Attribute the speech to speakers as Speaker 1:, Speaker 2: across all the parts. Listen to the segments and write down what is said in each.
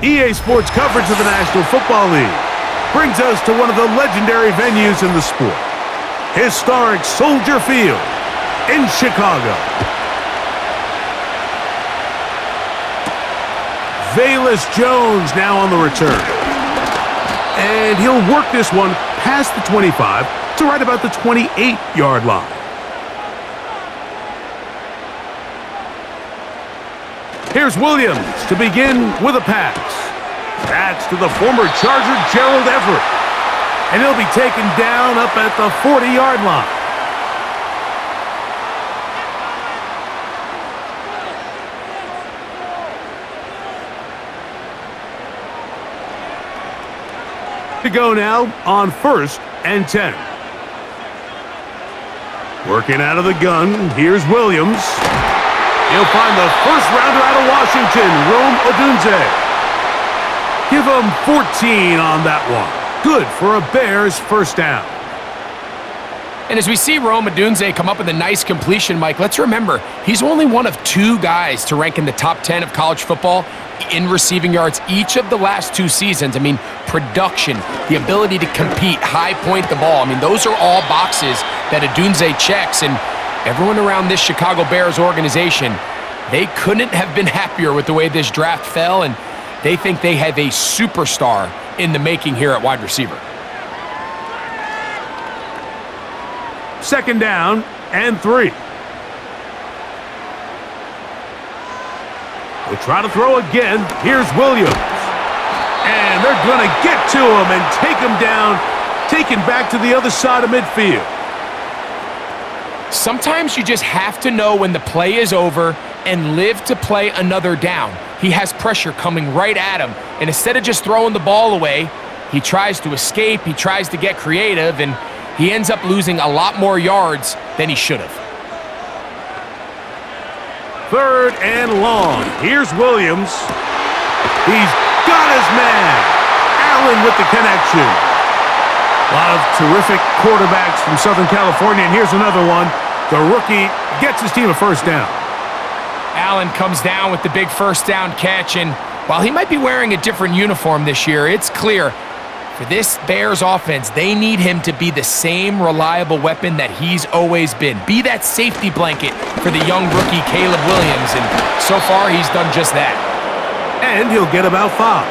Speaker 1: EA Sports coverage of the National Football League brings us to one of the legendary venues in the sport, historic Soldier Field in Chicago. Velus Jones now on the return. And he'll work this one past the 25 to right about the 28-yard line. Here's Williams to begin with a pass. That's to the former Charger Gerald Everett. And he'll be taken down up at the 40-yard line. To go now on 1st and 10. Working out of the gun, here's Williams. He'll find the first rounder out of Washington, Rome Odunze. Give him 14 on that one. Good for a Bears first down.
Speaker 2: And as we see Rome Odunze come up with a nice completion, Mike, let's remember, he's only one of 2 guys to rank in the top 10 of college football in receiving yards each of the last 2 seasons. I mean, production, the ability to compete, high point the ball. I mean, those are all boxes that Odunze checks, and everyone around this Chicago Bears organization, they couldn't have been happier with the way this draft fell, and they think they have a superstar in the making here at wide receiver.
Speaker 1: 2nd down and 3. We'll try to throw again. Here's Williams. And they're going to get to him and take him down, taken back to the other side of midfield.
Speaker 2: Sometimes you just have to know when the play is over and live to play another down. He has pressure coming right at him, and instead of just throwing the ball away, he tries to escape, he tries to get creative, and he ends up losing a lot more yards than he should have.
Speaker 1: 3rd and long. Here's Williams. He's got his man. Allen with the connection. A lot of terrific quarterbacks from Southern California, and here's another one. The rookie gets his team a first down.
Speaker 2: Allen comes down with the big first down catch, and while he might be wearing a different uniform this year, it's clear for this Bears offense, they need him to be the same reliable weapon that he's always been. Be that safety blanket for the young rookie Caleb Williams, and so far he's done just that.
Speaker 1: And he'll get about 5.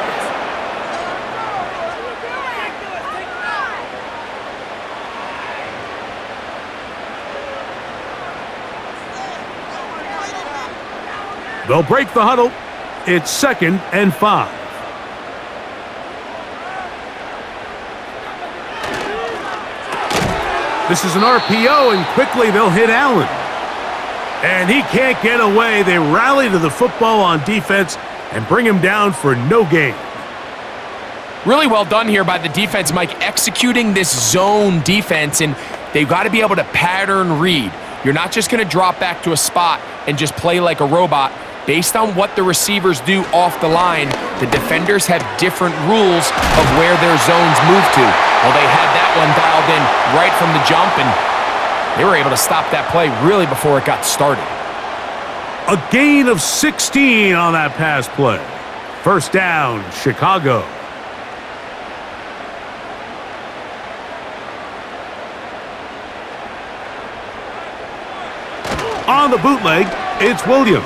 Speaker 1: They'll break the huddle. It's 2nd and 5. This is an RPO, and quickly they'll hit Allen. And he can't get away. They rally to the football on defense and bring him down for no gain.
Speaker 2: Really well done here by the defense, Mike, executing this zone defense, and they've got to be able to pattern read. You're not just going to drop back to a spot and just play like a robot. Based on what the receivers do off the line, the defenders have different rules of where their zones move to. Well, they had that one dialed in right from the jump, and they were able to stop that play really before it got started.
Speaker 1: A gain of 16 on that pass play. First down, Chicago. On the bootleg, it's Williams.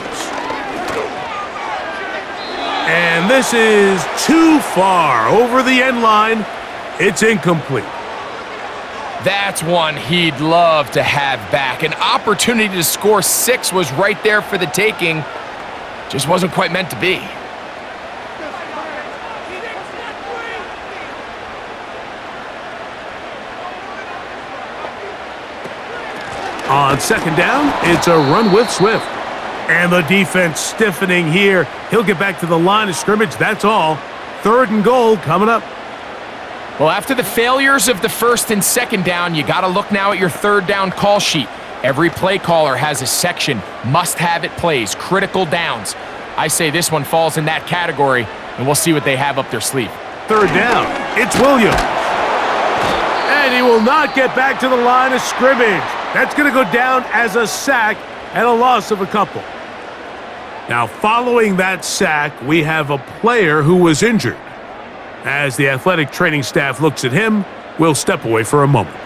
Speaker 1: And this is too far over the end line. It's incomplete.
Speaker 2: That's one he'd love to have back. An opportunity to score 6 was right there for the taking. Just wasn't quite meant to be.
Speaker 1: On 2nd down, it's a run with Swift. And the defense stiffening here. He'll get back to the line of scrimmage, that's all. 3rd and goal coming up.
Speaker 2: Well, after the failures of the 1st and 2nd down, you got to look now at your 3rd down call sheet. Every play caller has a section, must-have-it plays, critical downs. I say this one falls in that category, and we'll see what they have up their sleeve.
Speaker 1: 3rd down, it's Williams. And he will not get back to the line of scrimmage. That's going to go down as a sack and a loss of a couple. Now, following that sack, we have a player who was injured. As the athletic training staff looks at him, we'll step away for a moment.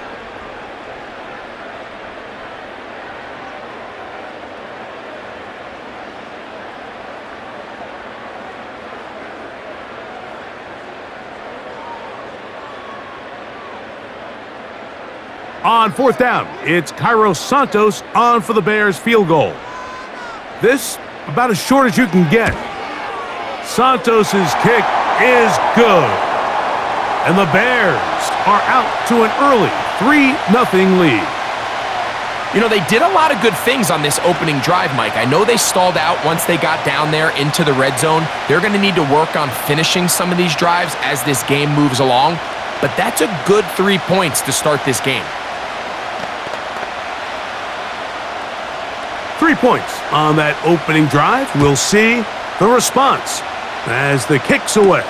Speaker 1: On fourth down, it's Kairos Santos on for the Bears field goal. This about as short as you can get. Santos' kick is good. And the Bears are out to an early 3-0 lead.
Speaker 2: You know, they did a lot of good things on this opening drive, Mike. I know they stalled out once they got down there into the red zone. They're going to need to work on finishing some of these drives as this game moves along. But that's a good 3 points to start this game.
Speaker 1: 3 points on that opening drive. We'll see the response as the kick's away.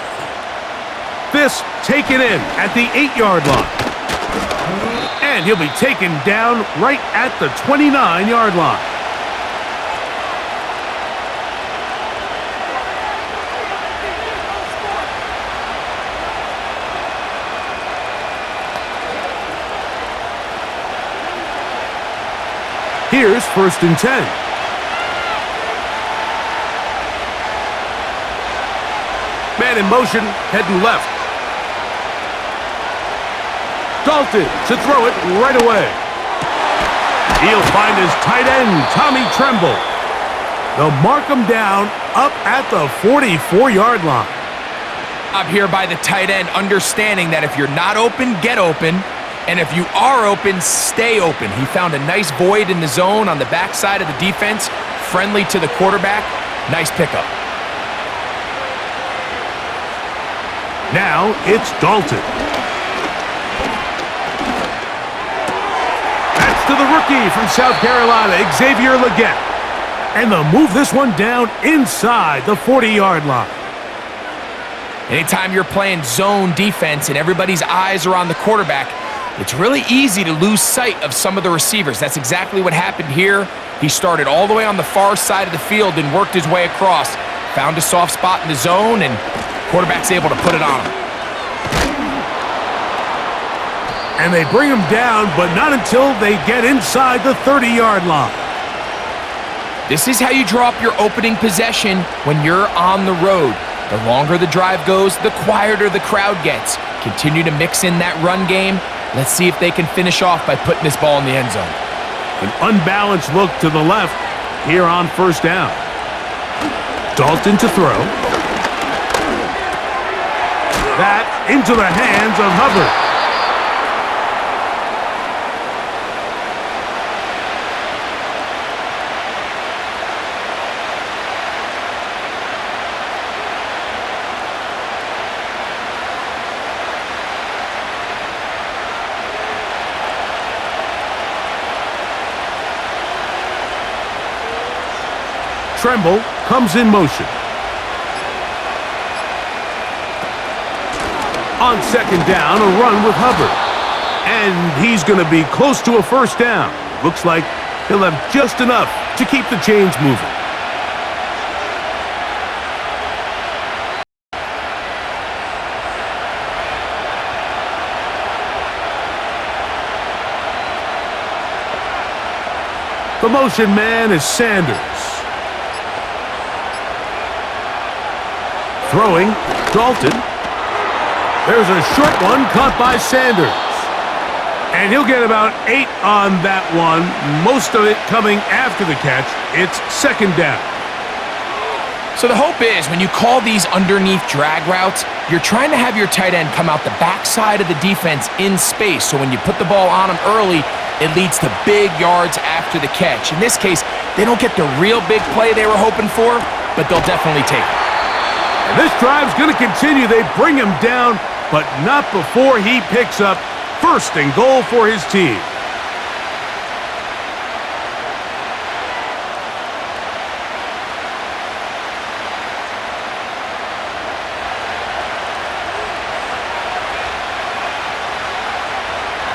Speaker 1: This taken in at the 8-yard line. And he'll be taken down right at the 29-yard line. Here's 1st and 10. Man in motion, heading left. Dalton to throw it right away. He'll find his tight end, Tommy Tremble. They'll mark him down up at the 44-yard line.
Speaker 2: Up here by the tight end, understanding that if you're not open, get open. And if you are open, stay open. He found a nice void in the zone on the backside of the defense, friendly to the quarterback. Nice pickup.
Speaker 1: Now it's Dalton. That's to the rookie from South Carolina, Xavier Legette. And they'll move this one down inside the 40-yard line.
Speaker 2: Anytime you're playing zone defense and everybody's eyes are on the quarterback, it's really easy to lose sight of some of the receivers. That's exactly what happened here. He started all the way on the far side of the field and worked his way across. Found a soft spot in the zone, and quarterback's able to put it on him.
Speaker 1: And they bring him down, but not until they get inside the 30-yard line.
Speaker 2: This is how you draw up your opening possession when you're on the road. The longer the drive goes, the quieter the crowd gets. Continue to mix in that run game. Let's see if they can finish off by putting this ball in the end zone.
Speaker 1: An unbalanced look to the left here on 1st down. Dalton to throw. That into the hands of Hubbard. Tremble comes in motion. On 2nd down, a run with Hubbard. And he's going to be close to a 1st down. Looks like he'll have just enough to keep the chains moving. The motion man is Sanders. Throwing, Dalton. There's a short one caught by Sanders. And he'll get about 8 on that one, most of it coming after the catch. It's 2nd down.
Speaker 2: So the hope is when you call these underneath drag routes, you're trying to have your tight end come out the backside of the defense in space. So when you put the ball on him early, it leads to big yards after the catch. In this case, they don't get the real big play they were hoping for, but they'll definitely take it.
Speaker 1: And this drive's going to continue. They bring him down, but not before he picks up 1st and goal for his team.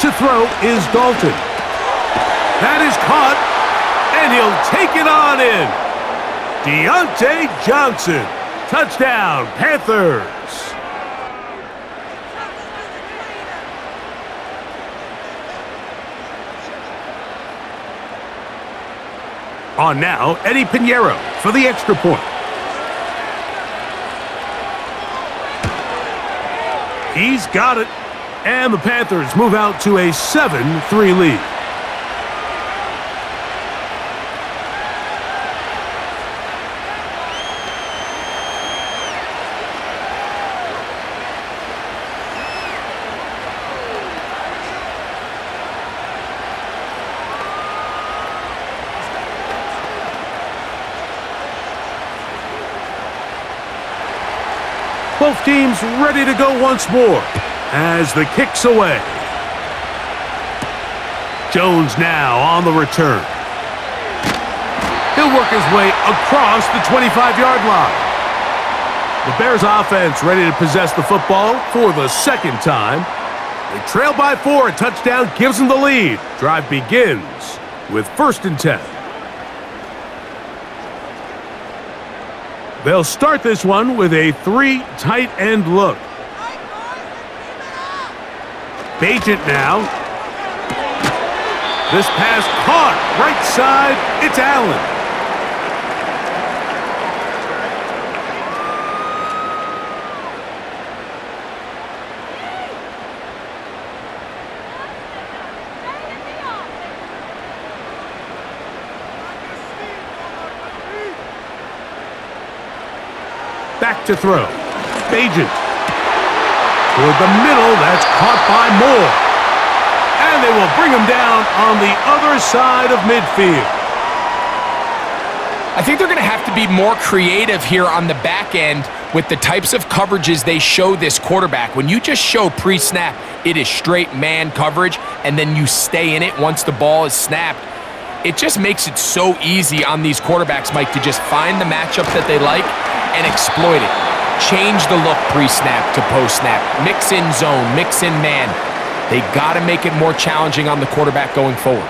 Speaker 1: To throw is Dalton. That is caught, and he'll take it on in. Deontay Johnson. Touchdown, Panthers. On now, Eddie Pinheiro for the extra point. He's got it. And the Panthers move out to a 7-3 lead. Both teams ready to go once more as the kick's away. Jones now on the return. He'll work his way across the 25-yard line. The Bears offense ready to possess the football for the second time. They trail by 4. A touchdown gives them the lead. Drive begins with 1st and 10. They'll start this one with a 3 tight end look. Bagent now. This pass caught. Right side. It's Allen. Back to throw. Bagent. Toward the middle. That's caught by Moore. And they will bring him down on the other side of midfield.
Speaker 2: I think they're going to have to be more creative here on the back end with the types of coverages they show this quarterback. When you just show pre-snap, it is straight man coverage, and then you stay in it once the ball is snapped. It just makes it so easy on these quarterbacks, Mike, to just find the matchup that they like and exploit it. Change the look pre-snap to post-snap. Mix in zone, mix in man. They got to make it more challenging on the quarterback going forward.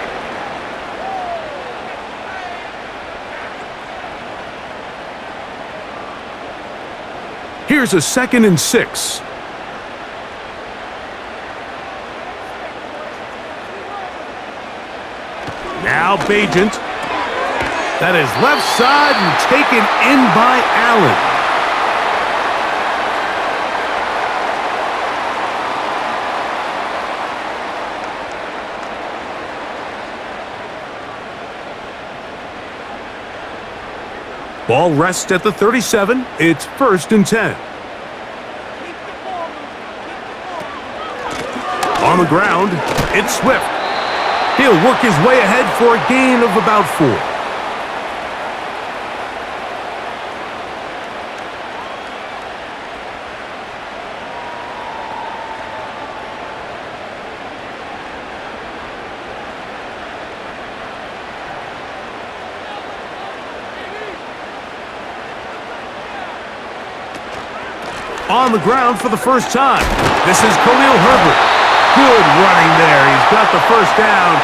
Speaker 1: Here's a 2nd and 6. Now Bagent. That is left side and taken in by Allen. Ball rests at the 37. It's 1st and 10. On the ground, it's Swift. He'll work his way ahead for a gain of about 4. On the ground for the first time. This is Khalil Herbert. Good running there. He's got the first down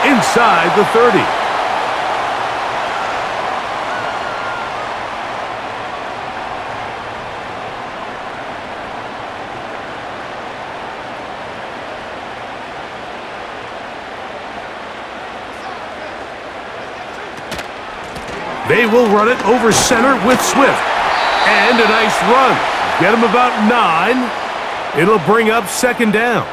Speaker 1: inside the 30. They will run it over center with Swift. And a nice run. Get him about 9. It'll bring up 2nd down.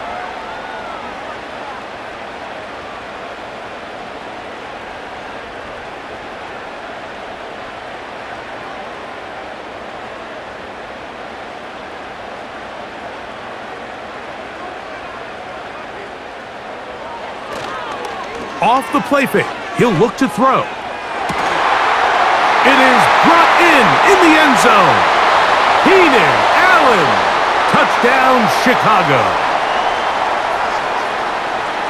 Speaker 1: Off the play fake. He'll look to throw. It is brought in the end zone. Keenan Allen. Touchdown, Chicago.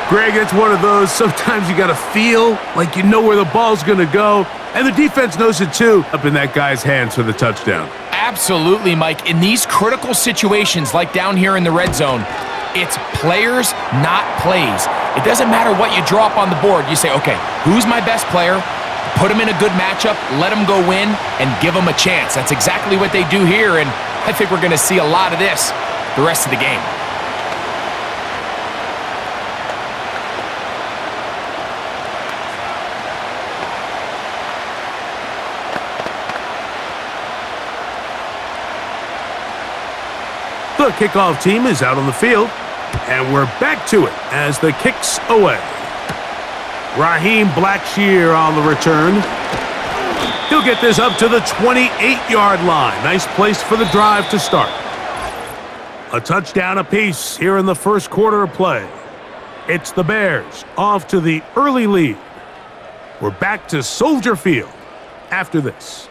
Speaker 1: Greg, it's one of those, sometimes you got to feel like you know where the ball's going to go, and the defense knows it too. Up in that guy's hands for the touchdown.
Speaker 2: Absolutely, Mike. In these critical situations, like down here in the red zone, it's players, not plays. It doesn't matter what you draw up on the board. You say, okay, who's my best player? Put them in a good matchup, let them go win, and give them a chance. That's exactly what they do here, and I think we're going to see a lot of this the rest of the game.
Speaker 1: The kickoff team is out on the field, and we're back to it as the kick's away. Raheem Blackshear on the return. He'll get this up to the 28-yard line. Nice place for the drive to start. A touchdown apiece here in the first quarter of play. It's the Bears off to the early lead. We're back to Soldier Field after this.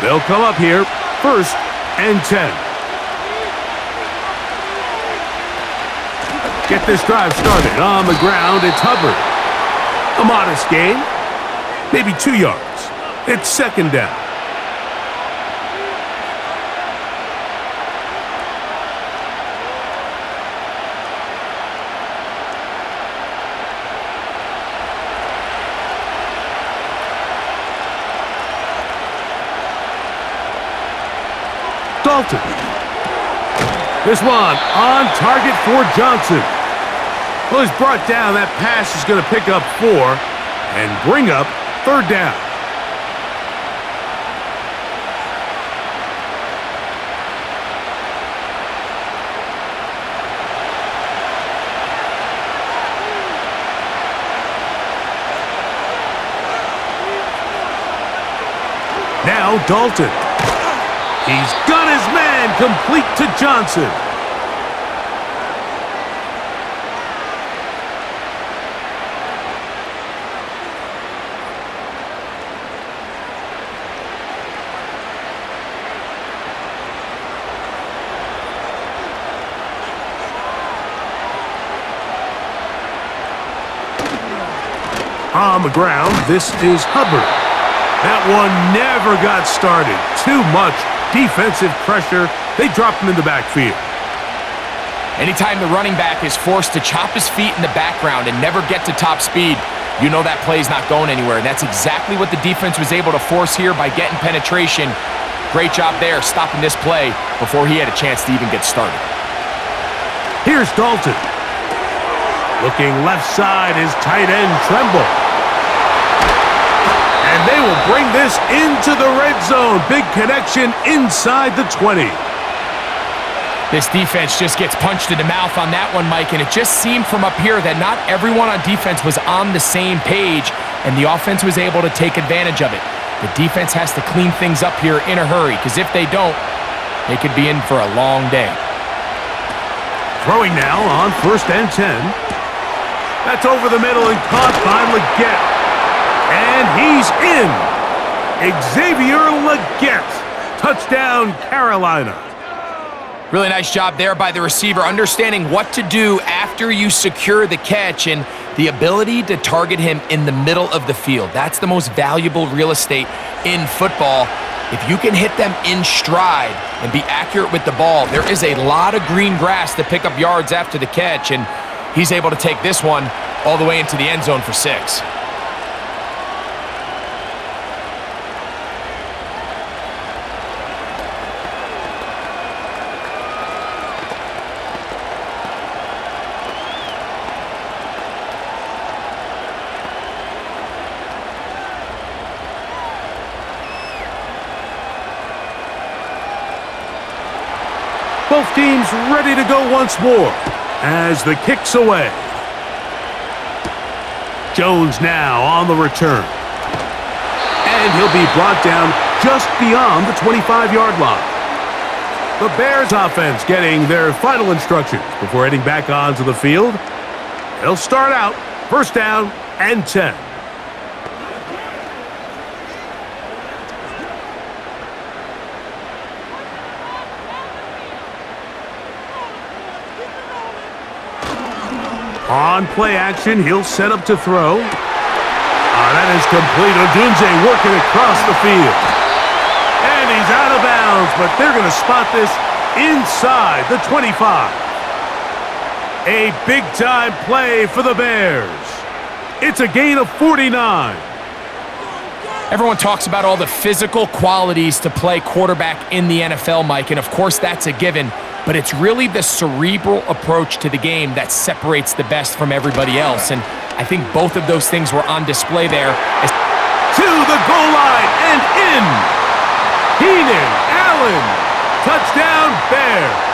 Speaker 1: They'll come up here, 1st and 10. Get this drive started. On the ground, it's Hubbard. A modest gain, maybe 2 yards. It's 2nd down. Dalton. This one on target for Johnson. Well, he's brought down. That pass is going to pick up 4 and bring up 3rd down. Now Dalton. He's got his man complete to Johnson. On the ground, this is Hubbard. That one never got started. Too much defensive pressure. They dropped him in the backfield.
Speaker 2: Anytime the running back is forced to chop his feet in the background and never get to top speed, you know that play's not going anywhere. And that's exactly what the defense was able to force here by getting penetration. Great job there, stopping this play before he had a chance to even get started.
Speaker 1: Here's Dalton. Looking left side is tight end Tremble. And they will bring this into the red zone. Big connection inside the 20.
Speaker 2: This defense just gets punched in the mouth on that one, Mike, and it just seemed from up here that not everyone on defense was on the same page, and the offense was able to take advantage of it. The defense has to clean things up here in a hurry, because if they don't, they could be in for a long day.
Speaker 1: Throwing now on 1st and 10. That's over the middle and caught by Leggett. And he's in. Xavier Leggett. Touchdown, Carolina.
Speaker 2: Really nice job there by the receiver, understanding what to do after you secure the catch and the ability to target him in the middle of the field. That's the most valuable real estate in football. If you can hit them in stride and be accurate with the ball, there is a lot of green grass to pick up yards after the catch, and he's able to take this one all the way into the end zone for 6.
Speaker 1: Both teams ready to go once more as the kick's away. Jones now on the return. And he'll be brought down just beyond the 25-yard line. The Bears offense getting their final instructions before heading back onto the field. They'll start out 1st down and 10. On play action, he'll set up to throw. That is complete. Odunze working across the field. And he's out of bounds, but they're going to spot this inside the 25. A big-time play for the Bears. It's a gain of 49.
Speaker 2: Everyone talks about all the physical qualities to play quarterback in the NFL, Mike, and of course that's a given, but it's really the cerebral approach to the game that separates the best from everybody else, and I think both of those things were on display there.
Speaker 1: To the goal line and in. Keenan Allen. Touchdown, Bears.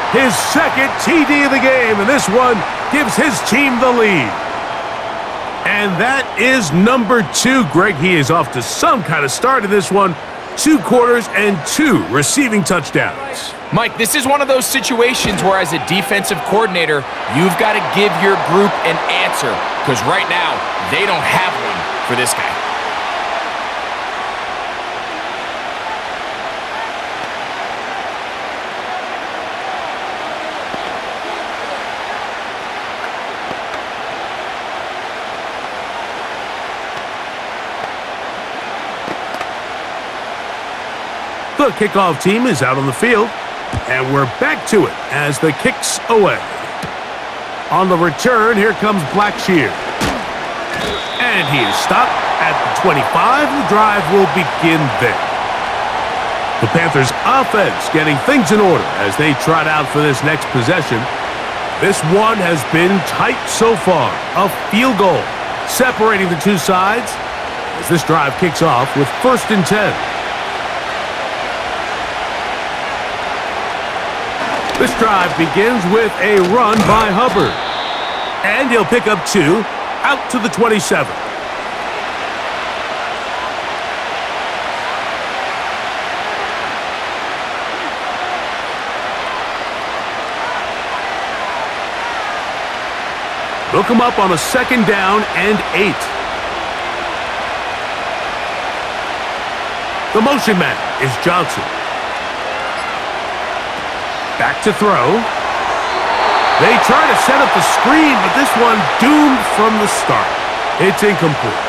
Speaker 1: His second TD of the game, and this one gives his team the lead. And that is number 2, Greg. He is off to some kind of start in this one. 2 quarters and 2 receiving touchdowns.
Speaker 2: Mike, this is one of those situations where as a defensive coordinator, you've got to give your group an answer, because right now, they don't have one for this guy.
Speaker 1: The kickoff team is out on the field, and we're back to it as the kick's away. On the return, here comes Blackshear. And he is stopped at the 25. The drive will begin there. The Panthers' offense getting things in order as they trot out for this next possession. This one has been tight so far. A field goal separating the two sides as this drive kicks off with 1st and 10. This drive begins with a run by Hubbard. And he'll pick up 2 out to the 27. They'll come up on a 2nd down and 8. The motion man is Johnson. Back to throw. They try to set up the screen, but this one doomed from the start. It's incomplete.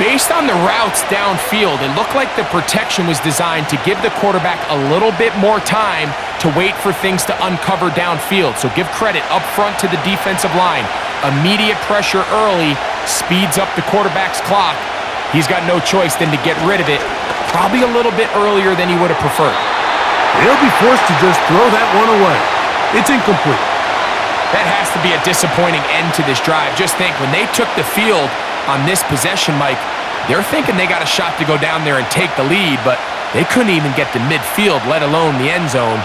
Speaker 2: Based on the routes downfield, it looked like the protection was designed to give the quarterback a little bit more time to wait for things to uncover downfield. So give credit up front to the defensive line. Immediate pressure early speeds up the quarterback's clock. He's got no choice than to get rid of it, probably a little bit earlier than he would have preferred.
Speaker 1: He'll be forced to just throw that one away. It's incomplete.
Speaker 2: That has to be a disappointing end to this drive. Just think, when they took the field on this possession, Mike, they're thinking they got a shot to go down there and take the lead, but they couldn't even get to midfield, let alone the end zone.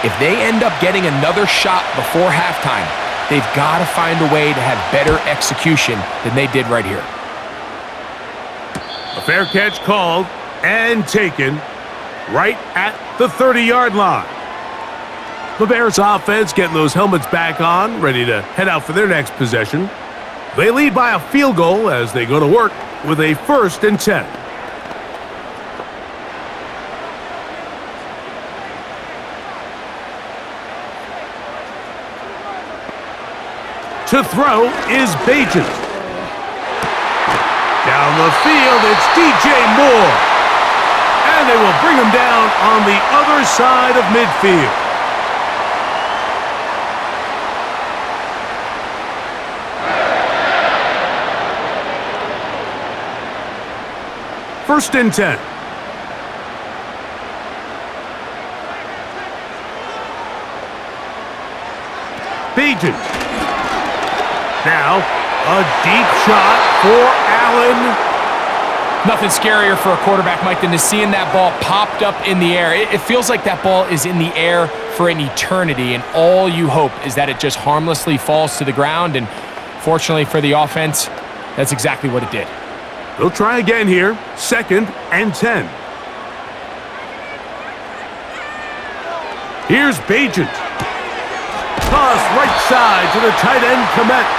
Speaker 2: If they end up getting another shot before halftime, they've got to find a way to have better execution than they did right here.
Speaker 1: A fair catch called and taken right at the 30-yard line. The Bears offense getting those helmets back on, ready to head out for their next possession. They lead by a field goal as they go to work with a 1st and 10. To throw is Bajan. Down the field, it's DJ Moore. And they will bring him down on the other side of midfield. First and 10. Bajan. Now, a deep shot for Allen.
Speaker 2: Nothing scarier for a quarterback, Mike, than to seeing that ball popped up in the air. It feels like that ball is in the air for an eternity, and all you hope is that it just harmlessly falls to the ground, and fortunately for the offense, that's exactly what it did.
Speaker 1: They'll try again here, 2nd and 10. Here's Bajan. Toss right side to the tight end, Komet.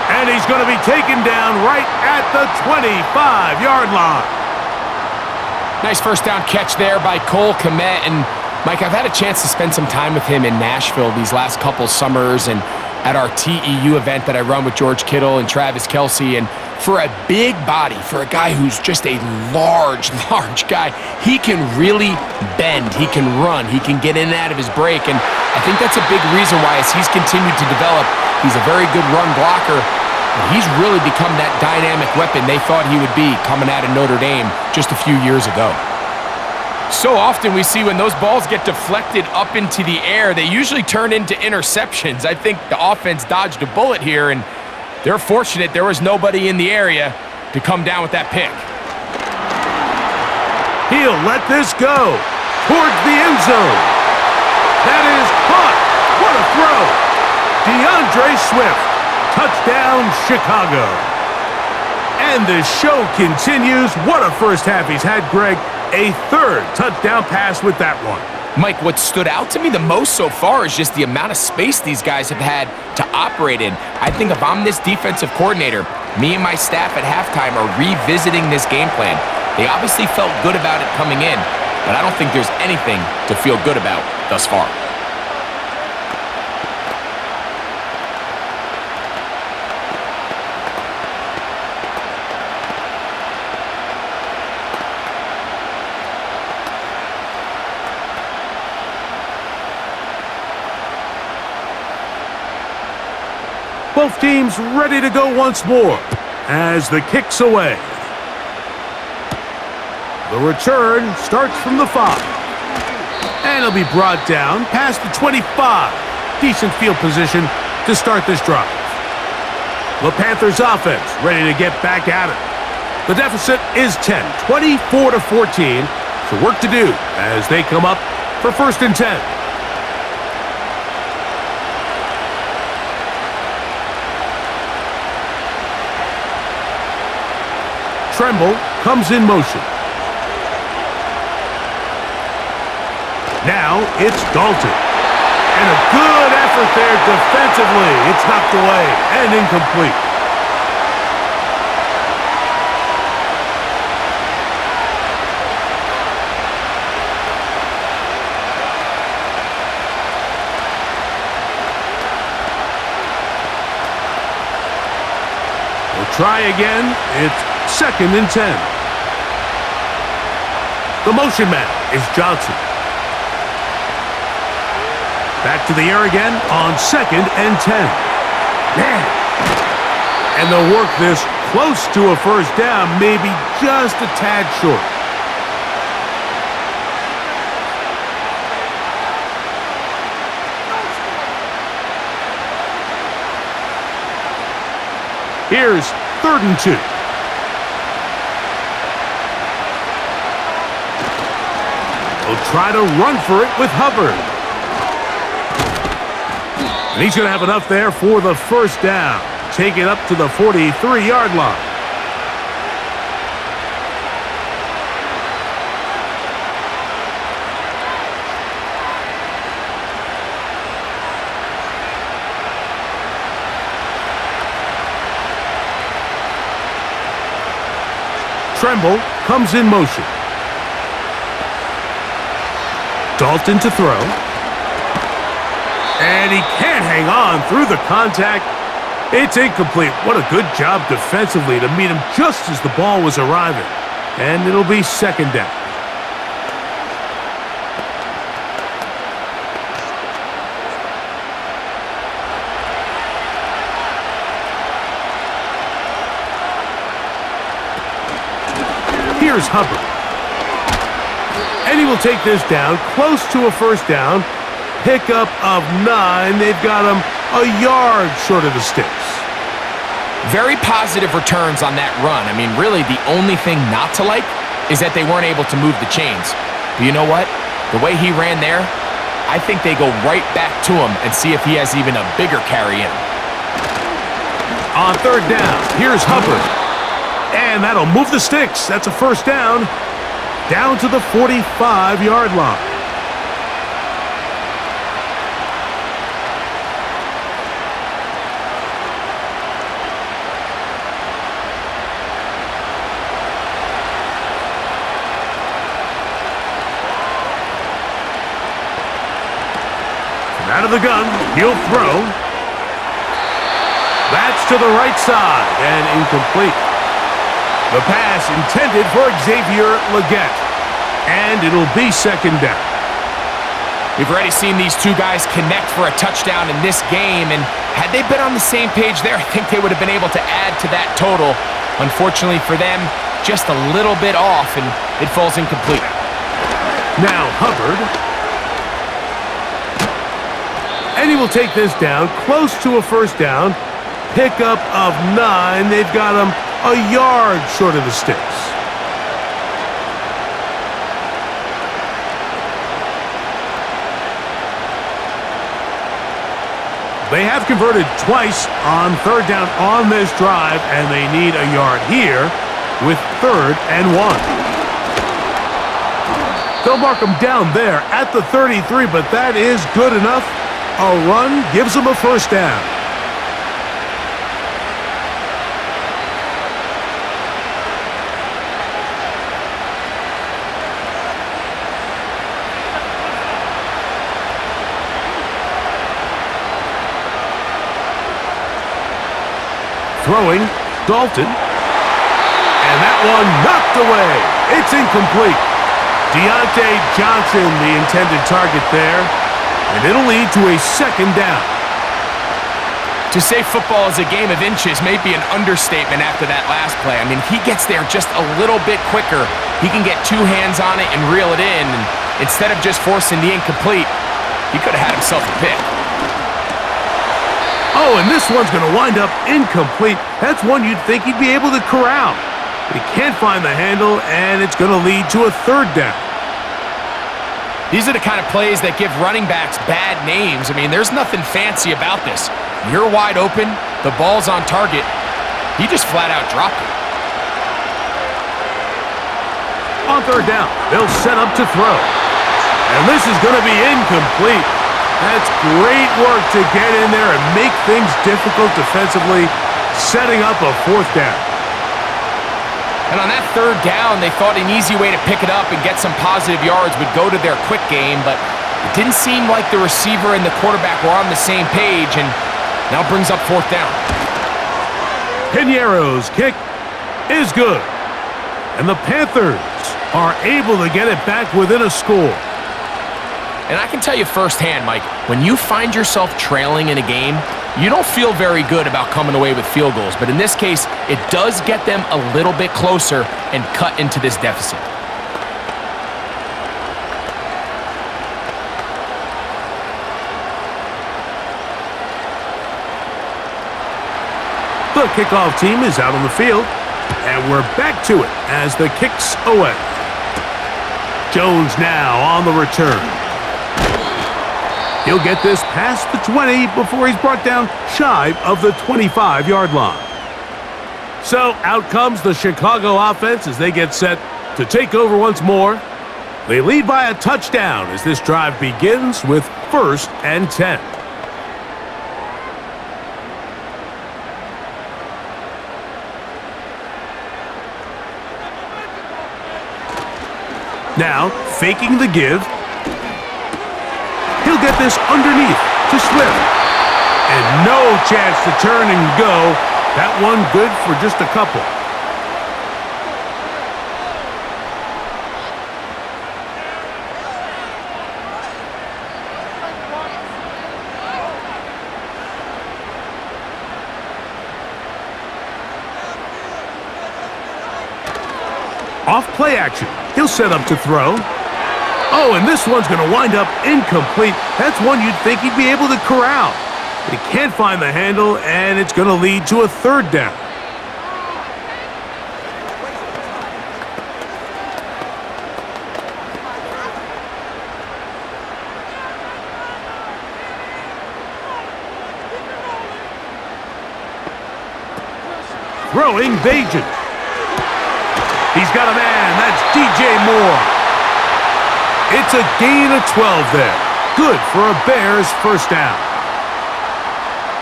Speaker 1: And he's going to be taken down right at the 25-yard line.
Speaker 2: Nice first down catch there by Cole Komet. And, Mike, I've had a chance to spend some time with him in Nashville these last couple summers, and at our TEU event that I run with George Kittle and Travis Kelce, and for a big body, for a guy who's just a large guy, he can really bend, he can run, he can get in and out of his break, and I think that's a big reason why as he's continued to develop, he's a very good run blocker, and he's really become that dynamic weapon they thought he would be coming out of Notre Dame just a few years ago. So often we see when those balls get deflected up into the air, they usually turn into interceptions. I think the offense dodged a bullet here, and they're fortunate there was nobody in the area to come down with that pick.
Speaker 1: He'll let this go towards the end zone. That is caught. What a throw. DeAndre Swift. Touchdown, Chicago. And the show continues. What a first half he's had, Greg. A third touchdown pass with that one.
Speaker 2: Mike, what stood out to me the most so far is just the amount of space these guys have had to operate in. I think if I'm this defensive coordinator, me and my staff at halftime are revisiting this game plan. They obviously felt good about it coming in, but I don't think there's anything to feel good about thus far.
Speaker 1: Both teams ready to go once more as the kick's away. The return starts from the 5. And it'll be brought down past the 25. Decent field position to start this drive. The Panthers offense ready to get back at it. The deficit is 10, 24-14. So work to do as they come up for 1st and 10. Tremble comes in motion. Now it's Dalton. And a good effort there defensively. It's knocked away and incomplete. We'll try again. It's 2nd and 10. The motion man is Johnson. Back to the air again on 2nd and 10. Man. And they'll work this close to a first down, maybe just a tad short. Here's 3rd and 2. They'll try to run for it with Hubbard. And he's going to have enough there for the first down. Take it up to the 43-yard line. Tremble comes in motion. Dalton to throw. And he can't hang on through the contact. It's incomplete. What a good job defensively to meet him just as the ball was arriving. And it'll be 2nd down. Here's Hubbard. And he will take this down close to a first down. Pickup of 9. They've got him a yard short of the sticks.
Speaker 2: Very positive returns on that run. I mean, really, the only thing not to like is that they weren't able to move the chains. But you know what? The way he ran there, I think they go right back to him and see if he has even a bigger carry in him.
Speaker 1: On 3rd down, here's Hubbard. And that'll move the sticks. That's a first down. Down to the 45-yard line. Out of the gun, he'll throw. to the right side and incomplete. The pass intended for Xavier Legette, and it'll be second down.
Speaker 2: We've already seen these two guys connect for a touchdown in this game, and had they been on the same page there, I think they would have been able to add to that total. Unfortunately for them, just a little bit off, and it falls incomplete.
Speaker 1: Now Hubbard. And he will take this down, close to a first down. Pickup of 9. They've got him a yard short of the sticks. They have converted twice on third down on this drive, and they need a yard here with 3rd and 1. They'll mark them down there at the 33, but that is good enough. A run gives them a first down. Throwing, Dalton. And that one knocked away. It's incomplete. Deontay Johnson, the intended target there. And it'll lead to a second down.
Speaker 2: To say football is a game of inches may be an understatement after that last play. I mean, he gets there just a little bit quicker. He can get 2 hands on it and reel it in. And instead of just forcing the incomplete, he could have had himself a pick.
Speaker 1: Oh, and this one's going to wind up incomplete. That's one you'd think he'd be able to corral. He can't find the handle, and it's going to lead to a third down.
Speaker 2: These are the kind of plays that give running backs bad names. I mean, there's nothing fancy about this. You're wide open, the ball's on target. He just flat out dropped it.
Speaker 1: On third down, they'll set up to throw. And this is going to be incomplete. That's great work to get in there and make things difficult defensively, setting up a 4th down.
Speaker 2: And on that 3rd down, they thought an easy way to pick it up and get some positive yards would go to their quick game, but it didn't seem like the receiver and the quarterback were on the same page, and now brings up 4th down.
Speaker 1: Piñeiro's kick is good. And the Panthers are able to get it back within a score.
Speaker 2: And I can tell you firsthand, Mike, when you find yourself trailing in a game, you don't feel very good about coming away with field goals. But in this case, it does get them a little bit closer and cut into this deficit.
Speaker 1: The kickoff team is out on the field, and we're back to it as the kick's away. Jones now on the return. He'll get this past the 20 before he's brought down shy of the 25-yard line. So out comes the Chicago offense as they get set to take over once more. They lead by a touchdown as this drive begins with 1st and 10. Now, faking the give. He'll get this underneath to Swift. And no chance to turn and go. That one good for just a couple. Off play action. He'll set up to throw. Oh, and this one's going to wind up incomplete. That's one you'd think he'd be able to corral. He can't find the handle, and it's going to lead to a 3rd down. Throwing Bajan. He's got a man. That's DJ Moore. It's a gain of 12 there. Good for a Bears first down.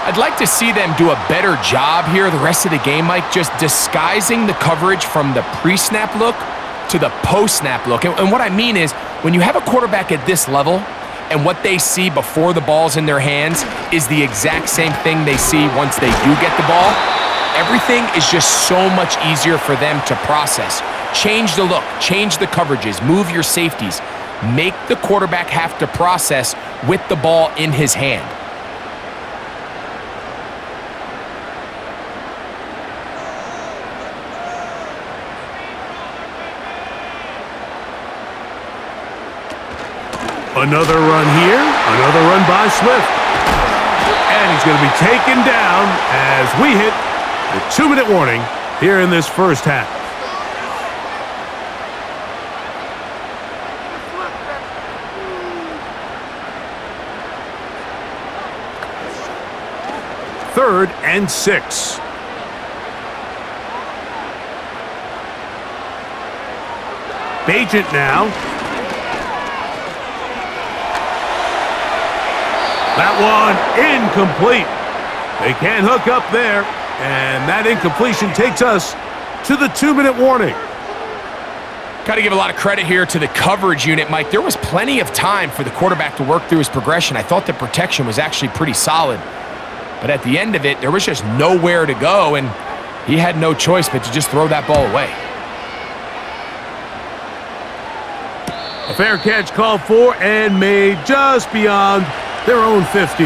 Speaker 2: I'd like to see them do a better job here the rest of the game, Mike, just disguising the coverage from the pre-snap look to the post-snap look. And what I mean is, when you have a quarterback at this level, and what they see before the ball's in their hands is the exact same thing they see once they do get the ball, everything is just so much easier for them to process. Change the look, change the coverages, move your safeties. Make the quarterback have to process with the ball in his hand.
Speaker 1: Another run here, another run by Swift. And he's going to be taken down as we hit the 2-minute warning here in this first half. Third and 6. Bagent now. That one incomplete. They can't hook up there, and that incompletion takes us to the 2-minute warning.
Speaker 2: Got to give a lot of credit here to the coverage unit, Mike. There was plenty of time for the quarterback to work through his progression. I thought the protection was actually pretty solid. But at the end of it, there was just nowhere to go, and he had no choice but to just throw that ball away.
Speaker 1: A fair catch called for and made just beyond their own 50.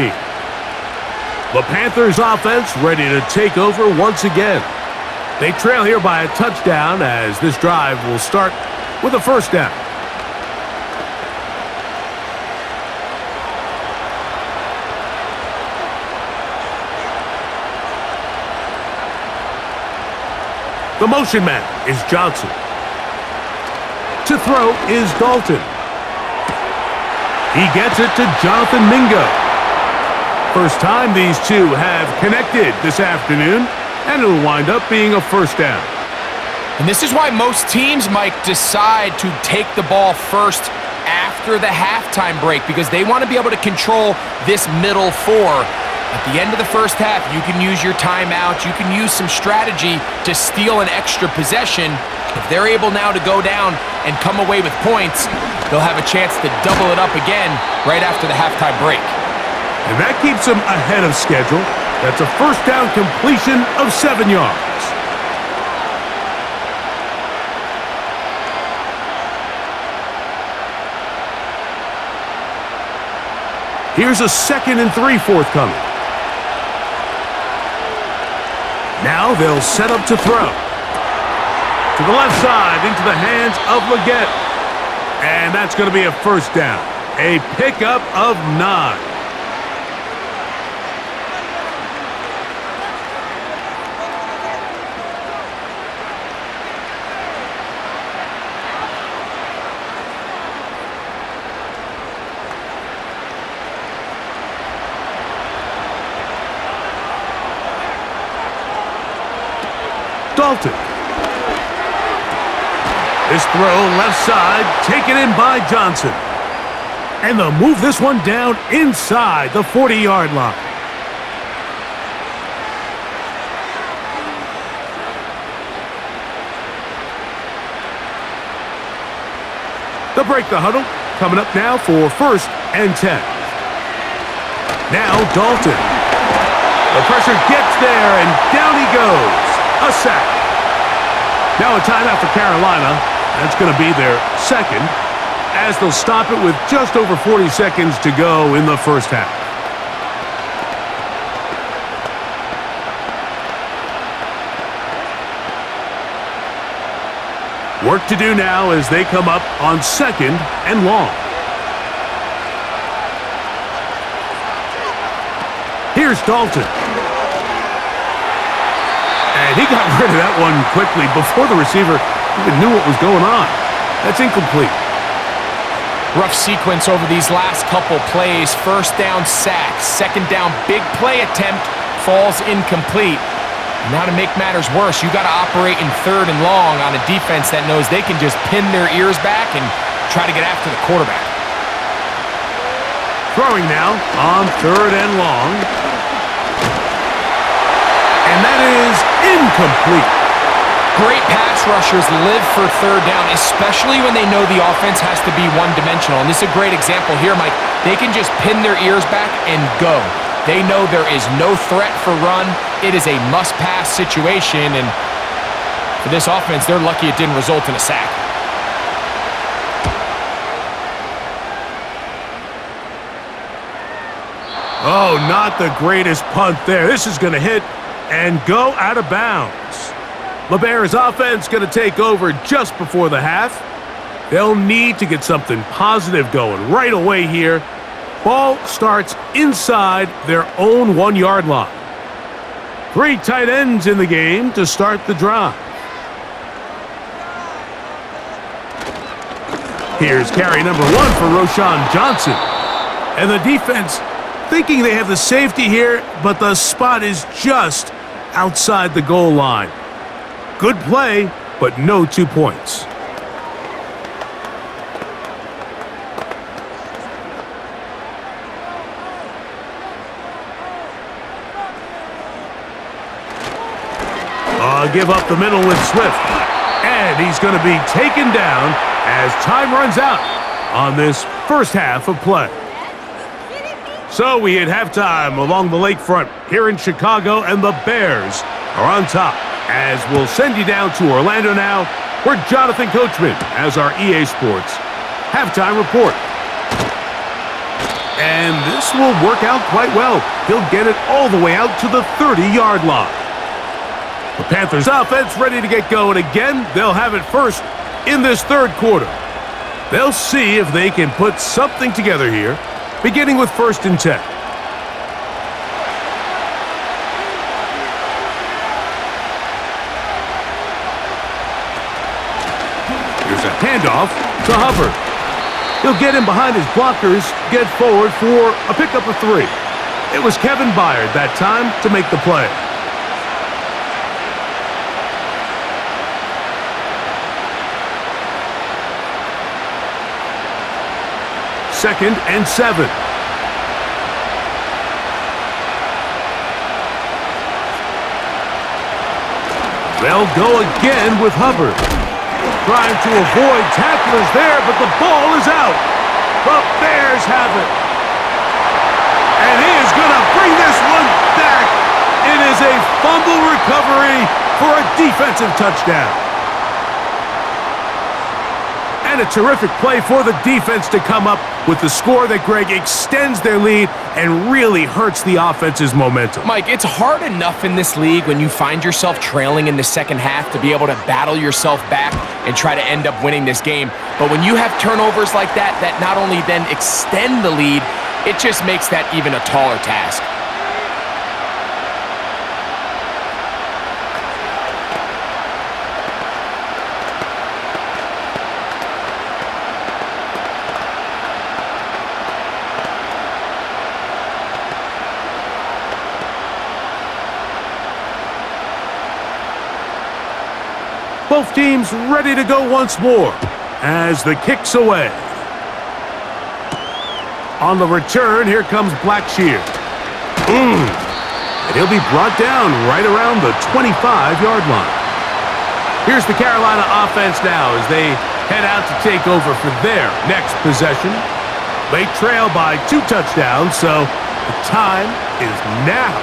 Speaker 1: The Panthers offense ready to take over once again. They trail here by a touchdown as this drive will start with a first down. The motion man is Johnson. To throw is Dalton. He gets it to Jonathan Mingo. First time these two have connected this afternoon, and it'll wind up being a first down.
Speaker 2: And this is why most teams, Mike, decide to take the ball first after the halftime break, because they want to be able to control this middle four. At the end of the first half, you can use your timeout, you can use some strategy to steal an extra possession. If they're able now to go down and come away with points, they'll have a chance to double it up again right after the halftime break.
Speaker 1: And that keeps them ahead of schedule. That's a first down completion of 7 yards. Here's a 2nd and 3 forthcoming. Now they'll set up to throw. To the left side, into the hands of Leggett. And that's going to be a first down. A pickup of 9. Dalton. This throw left side, taken in by Johnson. And they'll move this one down inside the 40-yard line. They'll break the huddle, coming up now for 1st and 10. Now Dalton. The pressure gets there, and down he goes. A sack. Now a timeout for Carolina. That's going to be their second, as they'll stop it with just over 40 seconds to go in the first half. Work to do now as they come up on 2nd and long. Here's Dalton. And he got rid of that one quickly before the receiver even knew what was going on. That's incomplete.
Speaker 2: Rough sequence over these last couple plays. First down sack, second down big play attempt, falls incomplete. And now to make matters worse, you got to operate in 3rd and long on a defense that knows they can just pin their ears back and try to get after the quarterback.
Speaker 1: Throwing now on 3rd and long. And that is incomplete.
Speaker 2: Great pass rushers live for third down, especially when they know the offense has to be one-dimensional. And this is a great example here, Mike. They can just pin their ears back and go. They know there is no threat for run. It is a must-pass situation, and for this offense, they're lucky it didn't result in a sack.
Speaker 1: Oh, not the greatest punt there. This is going to hit and go out of bounds. LeBear's offense going to take over just before the half. They'll need to get something positive going right away here. Ball starts inside their own 1-yard line. 3 tight ends in the game to start the drive. Here's carry number 1 for Roschon Johnson. And the defense thinking they have the safety here, but the spot is just outside the goal line. Good play, but no 2 points. Give up the middle with Swift. And he's going to be taken down as time runs out on this first half of play. So we hit halftime along the lakefront here in Chicago, and the Bears are on top. As we'll send you down to Orlando now, where Jonathan Coachman has our EA Sports halftime report. And this will work out quite well. He'll get it all the way out to the 30-yard line. The Panthers offense ready to get going again. They'll have it first in this third quarter. They'll see if they can put something together here, beginning with 1st and 10. Here's a handoff to Hubbard. He'll get in behind his blockers, get forward for a pickup of 3. It was Kevin Byard that time to make the play. 2nd and 7. They'll go again with Hubbard. Trying to avoid tacklers there, but the ball is out. The Bears have it. And he is going to bring this one back. It is a fumble recovery for a defensive touchdown. And a terrific play for the defense to come up with the score that, Greg, extends their lead and really hurts the offense's momentum.
Speaker 2: Mike, it's hard enough in this league when you find yourself trailing in the second half to be able to battle yourself back and try to end up winning this game. But when you have turnovers like that not only then extend the lead, it just makes that even a taller task.
Speaker 1: Both teams ready to go once more as the kick's away. On the return, here comes Blackshear. And he'll be brought down right around the 25-yard line. Here's the Carolina offense now as they head out to take over for their next possession. They trail by 2 touchdowns, so the time is now.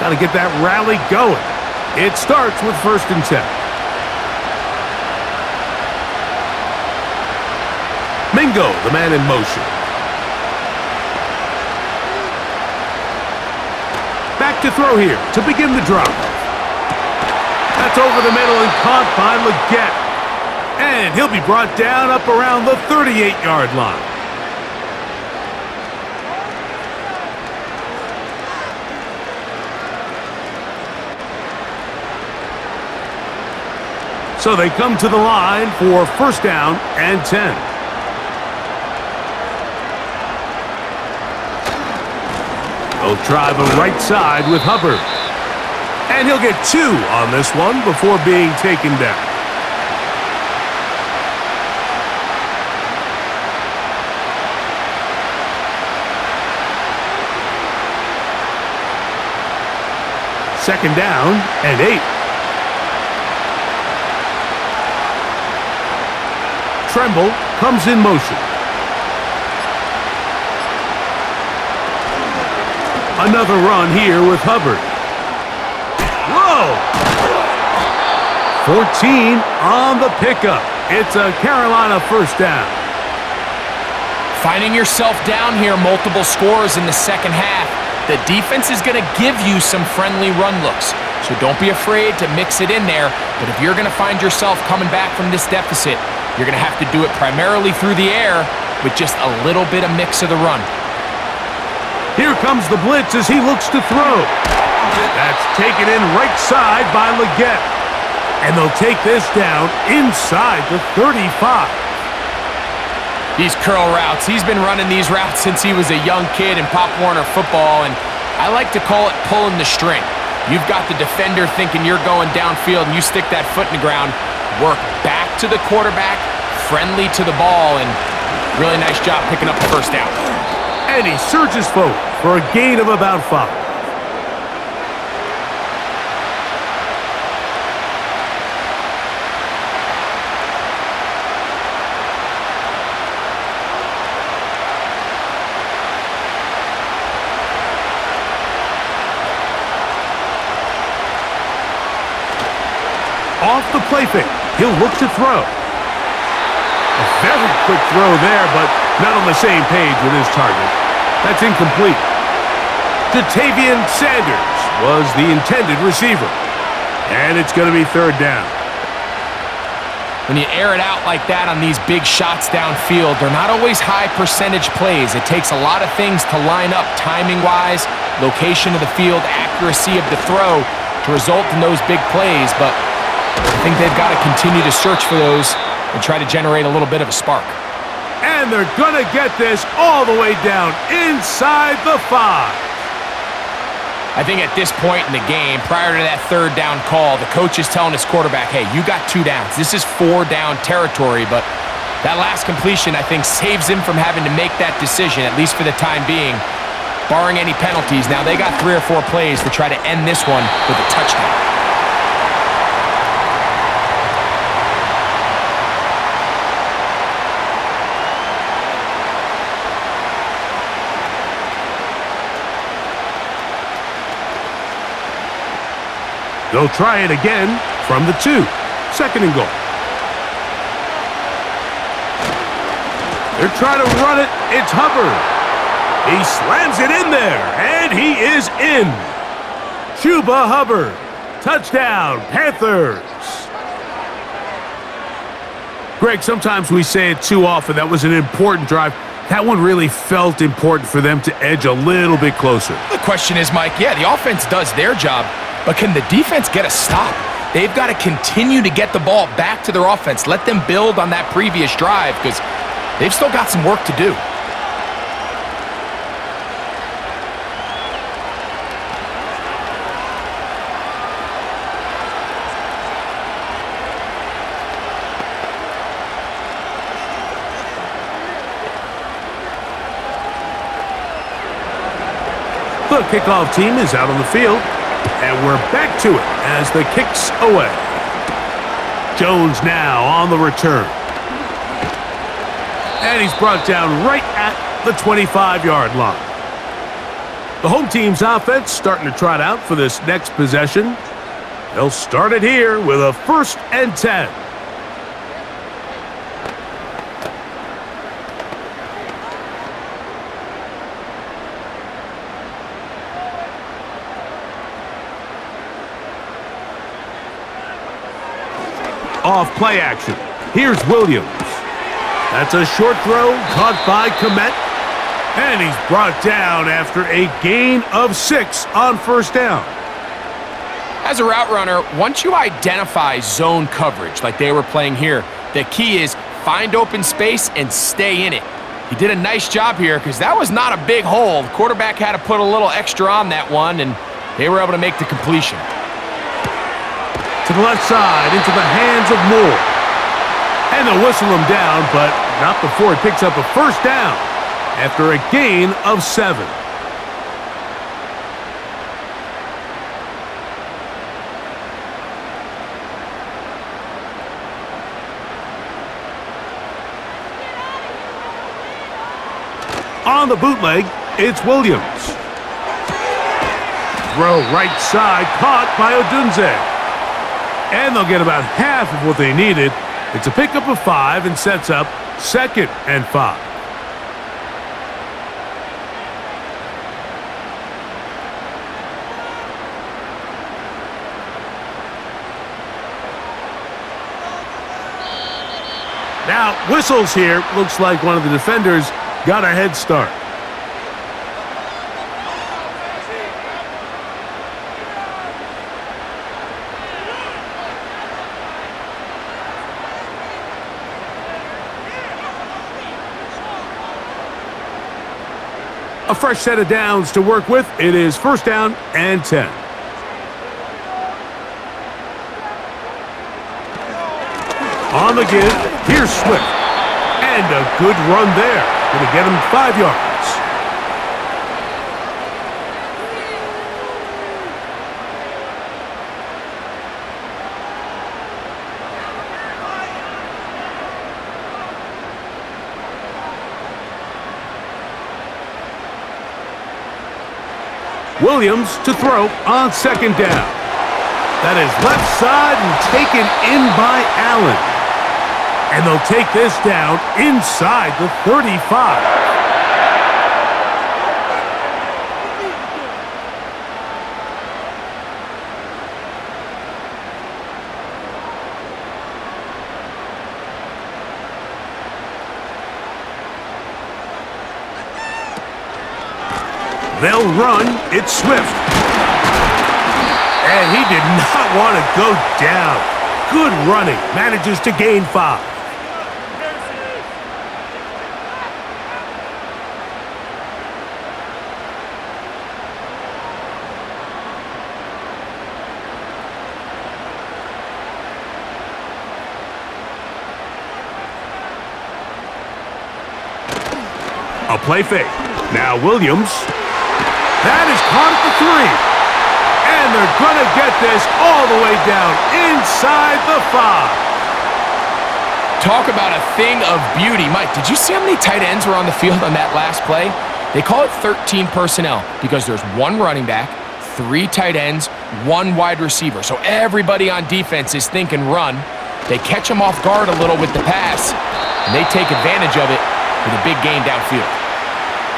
Speaker 1: Got to get that rally going. It starts with 1st and 10. Mingo, the man in motion. Back to throw here to begin the drive. That's over the middle and caught by Leggett. And he'll be brought down up around the 38-yard line. So they come to the line for 1st down and 10. They'll try the right side with Hubbard. And he'll get 2 on this one before being taken down. Second down and 8. Tremble comes in motion. Another run here with Hubbard. Whoa! 14 on the pickup. It's a Carolina first down.
Speaker 2: Finding yourself down here multiple scores in the second half, the defense is going to give you some friendly run looks. So don't be afraid to mix it in there. But if you're going to find yourself coming back from this deficit, you're going to have to do it primarily through the air with just a little bit of mix of the run.
Speaker 1: Here comes the blitz as he looks to throw. That's taken in right side by Leggett. And they'll take this down inside the 35.
Speaker 2: These curl routes, he's been running these routes since he was a young kid in Pop Warner football, and I like to call it pulling the string. You've got the defender thinking you're going downfield, and you stick that foot in the ground, work back to the quarterback, friendly to the ball, and really nice job picking up the first down.
Speaker 1: And he surges forward for a gain of about 5. Off the play fake, he'll look to throw. A very quick throw there, but not on the same page with his target. That's incomplete. Jatavian Sanders was the intended receiver. And it's going to be third down.
Speaker 2: When you air it out like that on these big shots downfield, they're not always high percentage plays. It takes a lot of things to line up timing-wise, location of the field, accuracy of the throw to result in those big plays, but I think they've got to continue to search for those and try to generate a little bit of a spark.
Speaker 1: And they're going to get this all the way down inside the 5.
Speaker 2: I think at this point in the game, prior to that third down call, the coach is telling his quarterback, hey, you got 2 downs. This is 4 down territory, but that last completion, I think, saves him from having to make that decision, at least for the time being, barring any penalties. Now, they got 3 or 4 plays to try to end this one with a touchdown.
Speaker 1: They'll try it again from the 2. Second and goal. They're trying to run it. It's Hubbard. He slams it in there, and he is in. Chuba Hubbard. Touchdown, Panthers. Greg, sometimes we say it too often. That was an important drive. That one really felt important for them to edge a little bit closer.
Speaker 2: The question is, Mike, yeah, the offense does their job, but can the defense get a stop? They've got to continue to get the ball back to their offense. Let them build on that previous drive because they've still got some work to do.
Speaker 1: The kickoff team is out on the field. And we're back to it as the kick's away. Jones now on the return. And he's brought down right at the 25-yard line. The home team's offense starting to trot out for this next possession. They'll start it here with a 1st and 10. Off play action. Here's Williams. That's a short throw caught by Komet. And he's brought down after a gain of 6 on first down.
Speaker 2: As a route runner, once you identify zone coverage like they were playing here, the key is find open space and stay in it. He did a nice job here because that was not a big hole. The quarterback had to put a little extra on that one, and they were able to make the completion.
Speaker 1: To the left side, into the hands of Moore. And they'll whistle him down, but not before he picks up a first down after a gain of 7. On the bootleg, it's Williams. Throw right side, caught by Odunze. And they'll get about half of what they needed. It's a pickup of 5 and sets up 2nd and 5. Now, whistles here. Looks like one of the defenders got a head start. A fresh set of downs to work with. It is 1st down and 10. On the give, here's Swift. And a good run there. Going to get him 5 yards. Williams to throw on 2nd down. That is left side and taken in by Allen. And they'll take this down inside the 35. They'll run. It's Swift. And he did not want to go down. Good running. Manages to gain 5. A play fake. Now Williams. That is caught at the 3. And they're going to get this all the way down inside the 5.
Speaker 2: Talk about a thing of beauty. Mike, did you see how many tight ends were on the field on that last play? They call it 13 personnel because there's 1 running back, 3 tight ends, 1 wide receiver. So everybody on defense is thinking run. They catch them off guard a little with the pass, and they take advantage of it with a big gain downfield.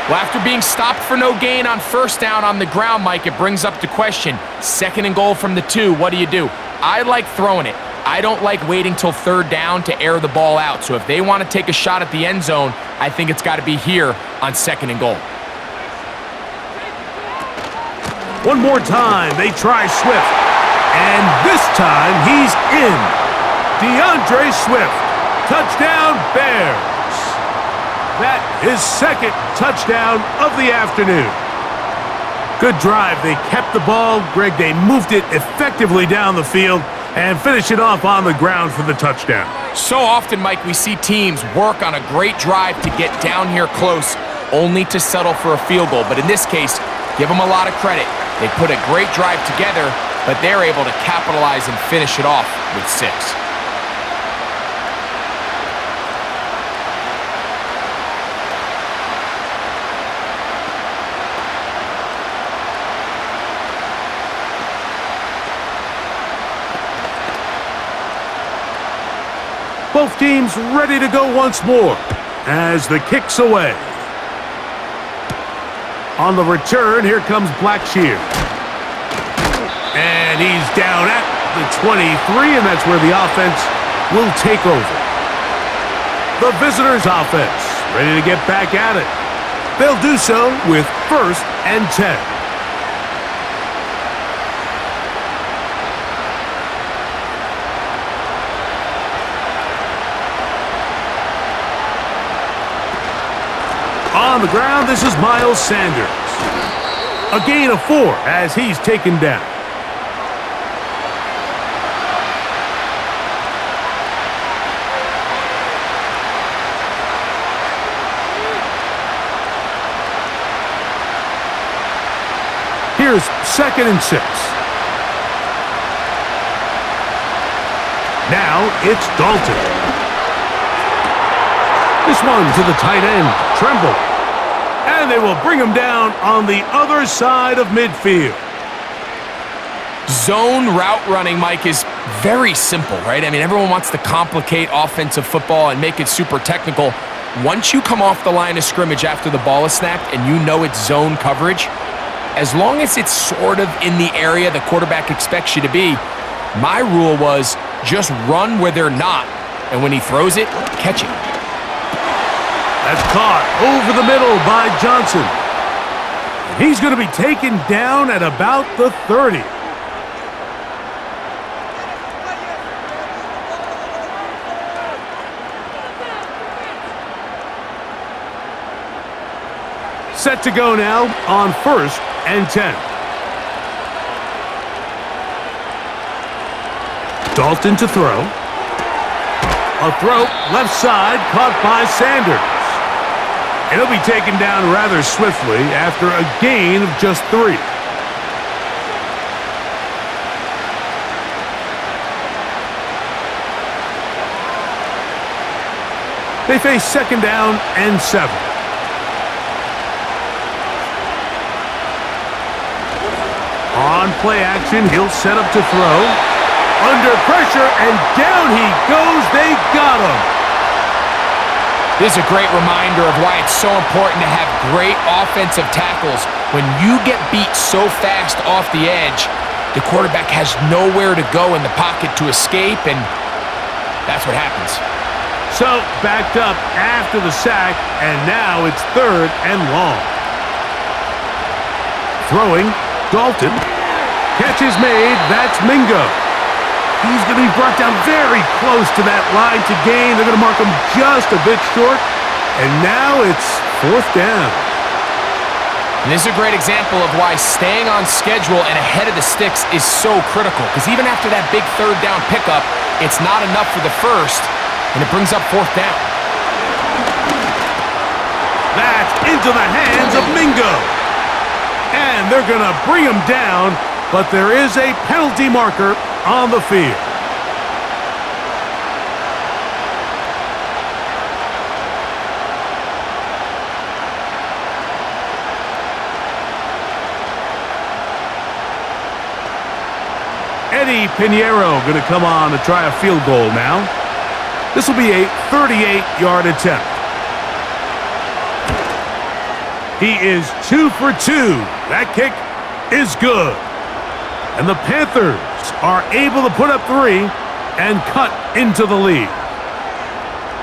Speaker 2: Well, after being stopped for no gain on 1st down on the ground, Mike, it brings up the question, 2nd and goal from the 2, what do? I like throwing it. I don't like waiting till 3rd down to air the ball out. So if they want to take a shot at the end zone, I think it's got to be here on 2nd and goal.
Speaker 1: One more time, they try Swift. And this time, he's in. DeAndre Swift. Touchdown, Bears. That is 2nd touchdown of the afternoon. Good drive. They kept the ball. Greg, they moved it effectively down the field and finished it off on the ground for the touchdown.
Speaker 2: So often, Mike, we see teams work on a great drive to get down here close, only to settle for a field goal. But in this case, give them a lot of credit. They put a great drive together, but they're able to capitalize and finish it off with 6.
Speaker 1: Both teams ready to go once more as the kick's away. On the return, here comes Blackshear. And he's down at the 23, and that's where the offense will take over. The visitors' offense ready to get back at it. They'll do so with 1st and 10. On the ground, this is Miles Sanders. A gain of 4 as he's taken down. Here's 2nd and 6. Now it's Dalton. This one to the tight end, Tremble. And they will bring him down on the other side of midfield.
Speaker 2: Zone route running, Mike, is very simple, right? I mean, everyone wants to complicate offensive football and make it super technical. Once you come off the line of scrimmage after the ball is snapped and you know it's zone coverage, as long as it's sort of in the area the quarterback expects you to be, my rule was just run where they're not, and when he throws it, catch it.
Speaker 1: That's caught over the middle by Johnson. He's going to be taken down at about the 30. Set to go now on 1st and 10. Dalton to throw. A throw left side caught by Sanders. And he'll be taken down rather swiftly after a gain of just 3. They face 2nd down and 7. On play action, he'll set up to throw. Under pressure, and down he goes. They got him.
Speaker 2: This is a great reminder of why it's so important to have great offensive tackles. When you get beat so fast off the edge, the quarterback has nowhere to go in the pocket to escape, and that's what happens.
Speaker 1: So, backed up after the sack, and now it's 3rd and long. Throwing. Dalton. Catch is made. That's Mingo. He's going to be brought down very close to that line to gain. They're going to mark him just a bit short. And now it's 4th down.
Speaker 2: And this is a great example of why staying on schedule and ahead of the sticks is so critical. Because even after that big 3rd down pickup, it's not enough for the 1st, and it brings up 4th down.
Speaker 1: That's into the hands of Mingo. And they're going to bring him down, but there is a penalty marker on the field. Eddie Pinheiro going to come on to try a field goal now. This will be a 38-yard attempt. He is 2 for 2. That kick is good. And the Panthers are able to put up 3 and cut into the lead.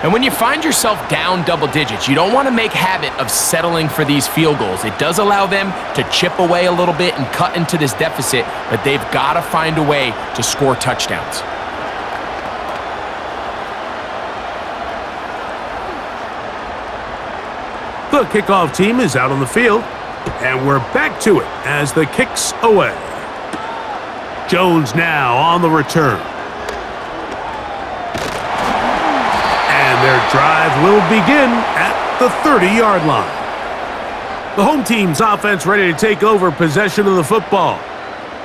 Speaker 2: And when you find yourself down double digits, you don't want to make habit of settling for these field goals. It does allow them to chip away a little bit and cut into this deficit, but they've got to find a way to score touchdowns.
Speaker 1: The kickoff team is out on the field, and we're back to it as the kick's away. Jones now on the return. And their drive will begin at the 30-yard line. The home team's offense ready to take over possession of the football.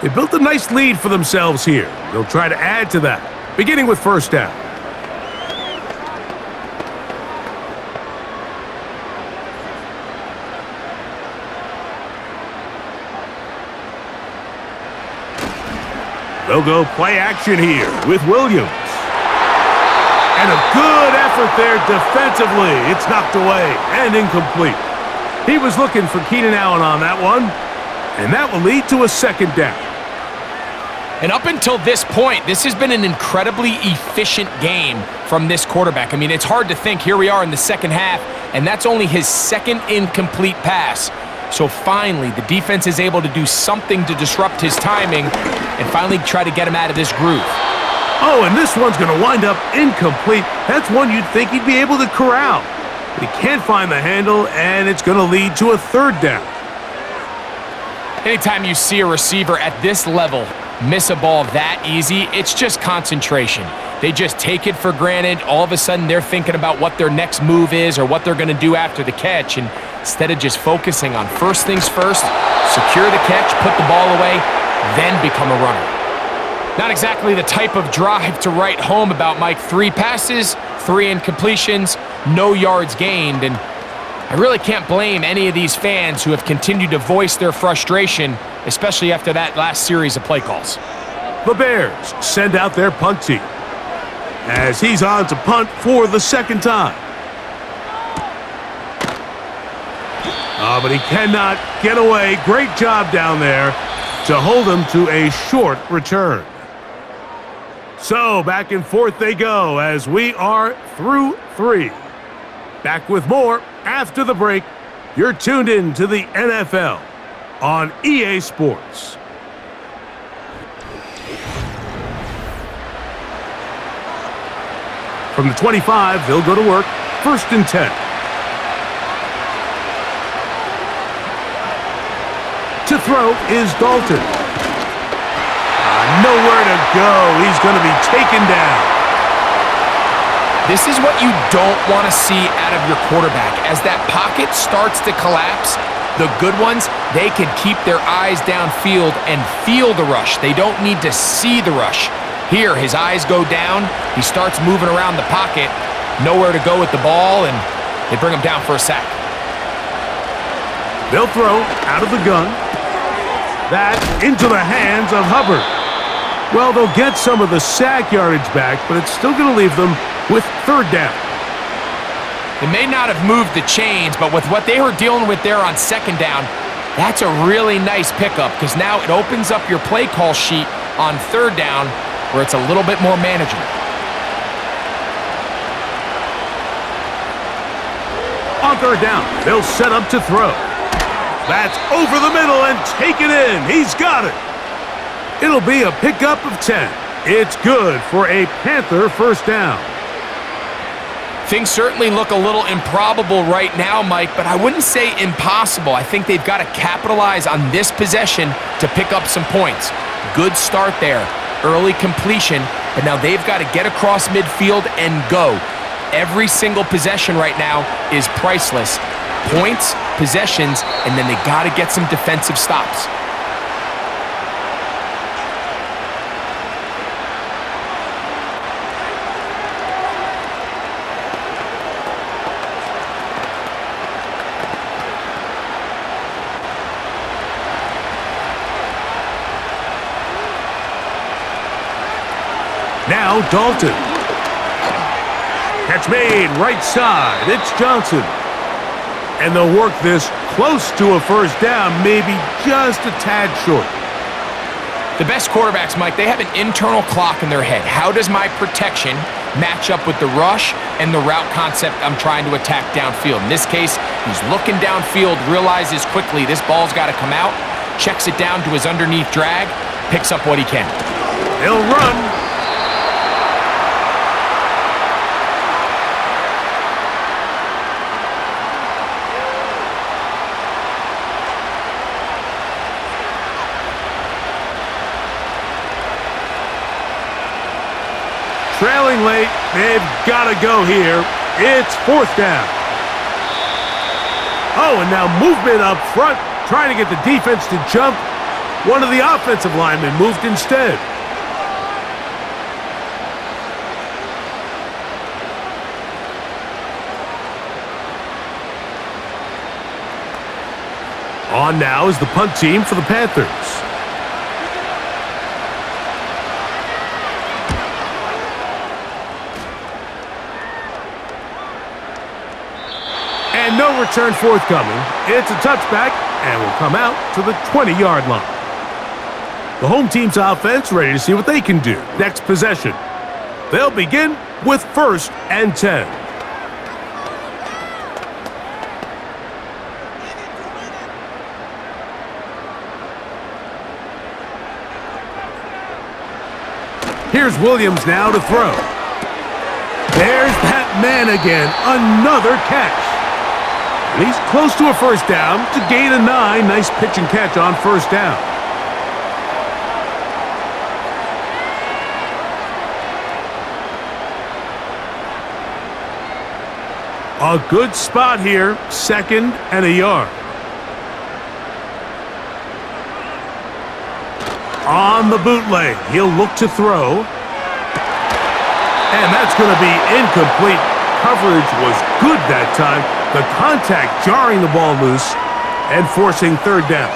Speaker 1: They built a nice lead for themselves here. They'll try to add to that, beginning with 1st down. They'll go play action here with Williams. And a good effort there defensively. It's knocked away and incomplete. He was looking for Keenan Allen on that one, and that will lead to a 2nd down.
Speaker 2: And up until this point, this has been an incredibly efficient game from this quarterback. I mean, it's hard to think. Here we are in the 2nd half, and that's only his 2nd incomplete pass. So finally, the defense is able to do something to disrupt his timing and finally try to get him out of this groove.
Speaker 1: Oh, and this one's going to wind up incomplete. That's one you'd think he'd be able to corral. But he can't find the handle, and it's going to lead to a 3rd down.
Speaker 2: Anytime you see a receiver at this level miss a ball that easy, it's just concentration. They just take it for granted. All of a sudden, they're thinking about what their next move is or what they're going to do after the catch. And instead of just focusing on first things first, secure the catch, put the ball away, then become a runner. Not exactly the type of drive to write home about, Mike. 3 passes, 3 incompletions, no yards gained. And I really can't blame any of these fans who have continued to voice their frustration, especially after that last series of play calls.
Speaker 1: The Bears send out their punt team as he's on to punt for the second time. Oh, but he cannot get away. Great job down there to hold him to a short return. So back and forth they go as we are through 3. Back with more after the break. You're tuned in to the NFL on EA Sports. From the 25, they'll go to work. 1st and 10. To throw is Dalton. Nowhere to go. He's going to be taken down.
Speaker 2: This is what you don't want to see out of your quarterback. As that pocket starts to collapse, the good ones, they can keep their eyes downfield and feel the rush. They don't need to see the rush. Here, his eyes go down. He starts moving around the pocket. Nowhere to go with the ball, and they bring him down for a sack.
Speaker 1: They'll throw out of the gun. That into the hands of Hubbard. Well, they'll get some of the sack yardage back, but it's still going to leave them with 3rd down.
Speaker 2: They may not have moved the chains, but with what they were dealing with there on 2nd down, that's a really nice pickup because now it opens up your play call sheet on 3rd down where it's a little bit more manageable.
Speaker 1: On 3rd down, they'll set up to throw. That's over the middle and take it in. He's got it. It'll be a pickup of 10. It's good for a Panther 1st down.
Speaker 2: Things certainly look a little improbable right now, Mike, but I wouldn't say impossible. I think they've got to capitalize on this possession to pick up some points. Good start there. Early completion, but now they've got to get across midfield and go. Every single possession right now is priceless. Points, possessions, and then they got to get some defensive stops.
Speaker 1: Now Dalton. Catch made right side. It's Johnson. And they'll work this close to a 1st down, maybe just a tad short.
Speaker 2: The best quarterbacks, Mike, they have an internal clock in their head. How does my protection match up with the rush and the route concept I'm trying to attack downfield? In this case, he's looking downfield, realizes quickly this ball's got to come out, checks it down to his underneath drag, picks up what he can.
Speaker 1: They'll run. Trailing late, they've got to go here. It's 4th down. Oh, and now movement up front, trying to get the defense to jump. One of the offensive linemen moved instead. On now is the punt team for the Panthers. And no return forthcoming. It's a touchback and will come out to the 20-yard line. The home team's offense ready to see what they can do. Next possession. They'll begin with 1st and 10. Here's Williams now to throw. There's that man again. Another catch. And he's close to a 1st down to gain a 9. Nice pitch and catch on 1st down. A good spot here. 2nd and a yard. On the bootleg, he'll look to throw. And that's going to be incomplete. Coverage was good that time. The contact jarring the ball loose and forcing third down.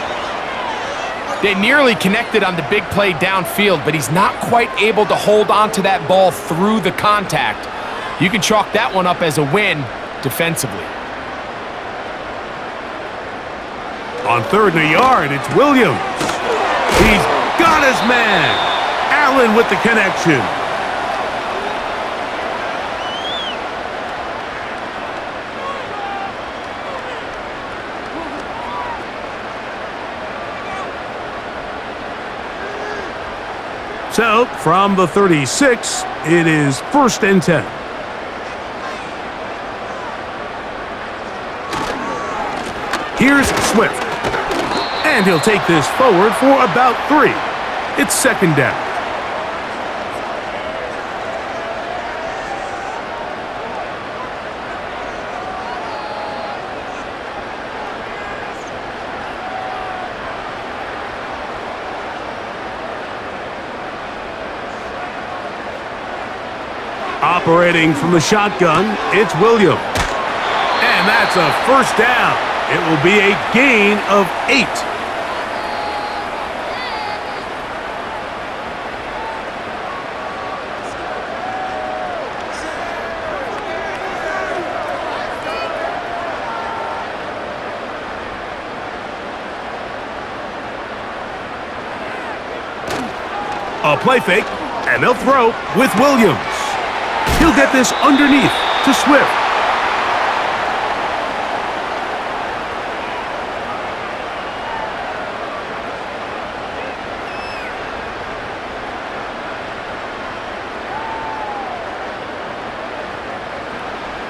Speaker 2: They nearly connected on the big play downfield, but he's not quite able to hold on to that ball through the contact. You can chalk that one up as a win defensively.
Speaker 1: On 3rd and a yard, it's Williams. He's got his man. Allen with the connection. So, from the 36, it is 1st and 10. Here's Swift. And he'll take this forward for about 3. It's 2nd down. Operating from the shotgun, it's Williams. And that's a 1st down. It will be a gain of 8. A play fake, and they'll throw with Williams. He'll get this underneath to Swift.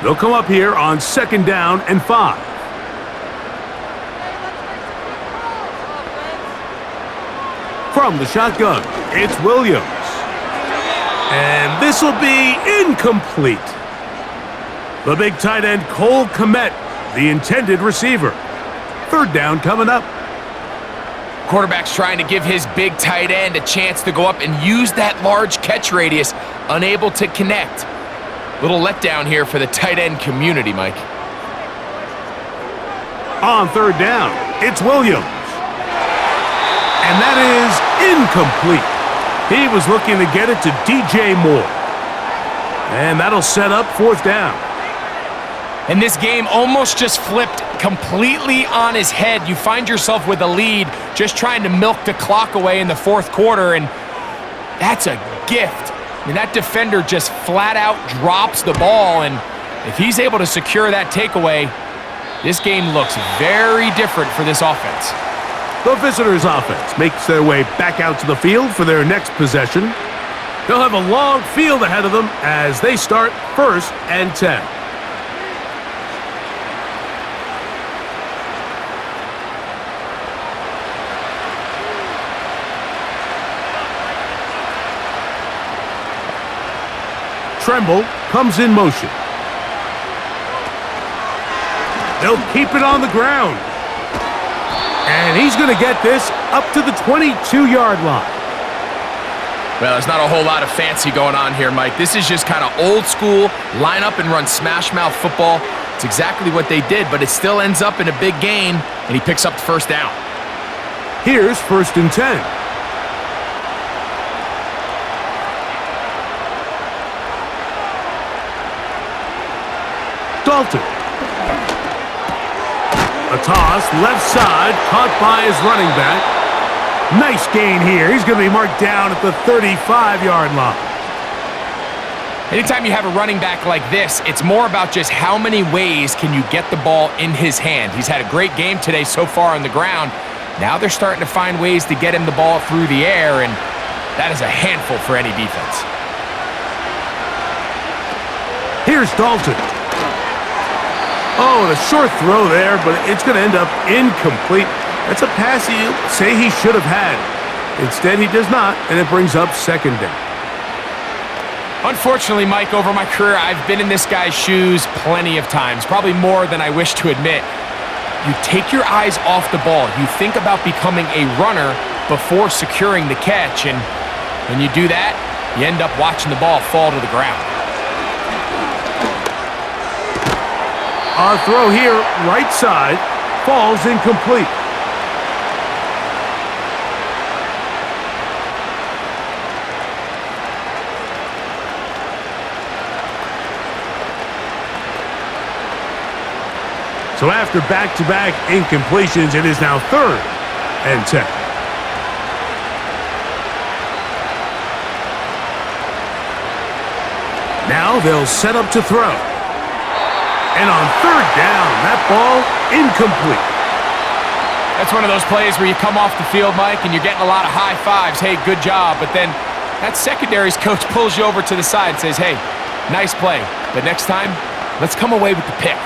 Speaker 1: They'll come up here on 2nd down and 5. From the shotgun, it's Williams. And this will be incomplete. The big tight end, Cole Kmet, the intended receiver. 3rd down coming up.
Speaker 2: Quarterback's trying to give his big tight end a chance to go up and use that large catch radius, unable to connect. Little letdown here for the tight end community, Mike.
Speaker 1: On 3rd down, it's Williams. And that is incomplete. He was looking to get it to DJ Moore. And that'll set up 4th down.
Speaker 2: And this game almost just flipped completely on his head. You find yourself with a lead, just trying to milk the clock away in the 4th quarter, and that's a gift. I mean, that defender just flat out drops the ball, and if he's able to secure that takeaway, this game looks very different for this offense.
Speaker 1: The visitors' offense makes their way back out to the field for their next possession. They'll have a long field ahead of them as they start 1st and 10. Tremble comes in motion. They'll keep it on the ground. And he's going to get this up to the 22-yard line.
Speaker 2: Well, there's not a whole lot of fancy going on here, Mike. This is just kind of old school, line up and run smash mouth football. It's exactly what they did, but it still ends up in a big gain, and he picks up the 1st down.
Speaker 1: Here's 1st and 10. Dalton. A toss, left side, caught by his running back. Nice gain here. He's going to be marked down at the 35-yard line.
Speaker 2: Anytime you have a running back like this, it's more about just how many ways can you get the ball in his hand. He's had a great game today so far on the ground. Now they're starting to find ways to get him the ball through the air, and that is a handful for any defense.
Speaker 1: Here's Dalton. Oh, and a short throw there, but it's going to end up incomplete. That's a pass you say he should have had. Instead, he does not, and it brings up 2nd down.
Speaker 2: Unfortunately, Mike, over my career, I've been in this guy's shoes plenty of times, probably more than I wish to admit. You take your eyes off the ball. You think about becoming a runner before securing the catch, and when you do that, you end up watching the ball fall to the ground.
Speaker 1: A throw here, right side, falls incomplete. So after back-to-back incompletions, it is now 3rd and 10. Now they'll set up to throw. And on 3rd down, that ball incomplete.
Speaker 2: That's one of those plays where you come off the field, Mike, and you're getting a lot of high fives. Hey, good job. But then that secondary's coach pulls you over to the side and says, hey, nice play. But next time, let's come away with the pick.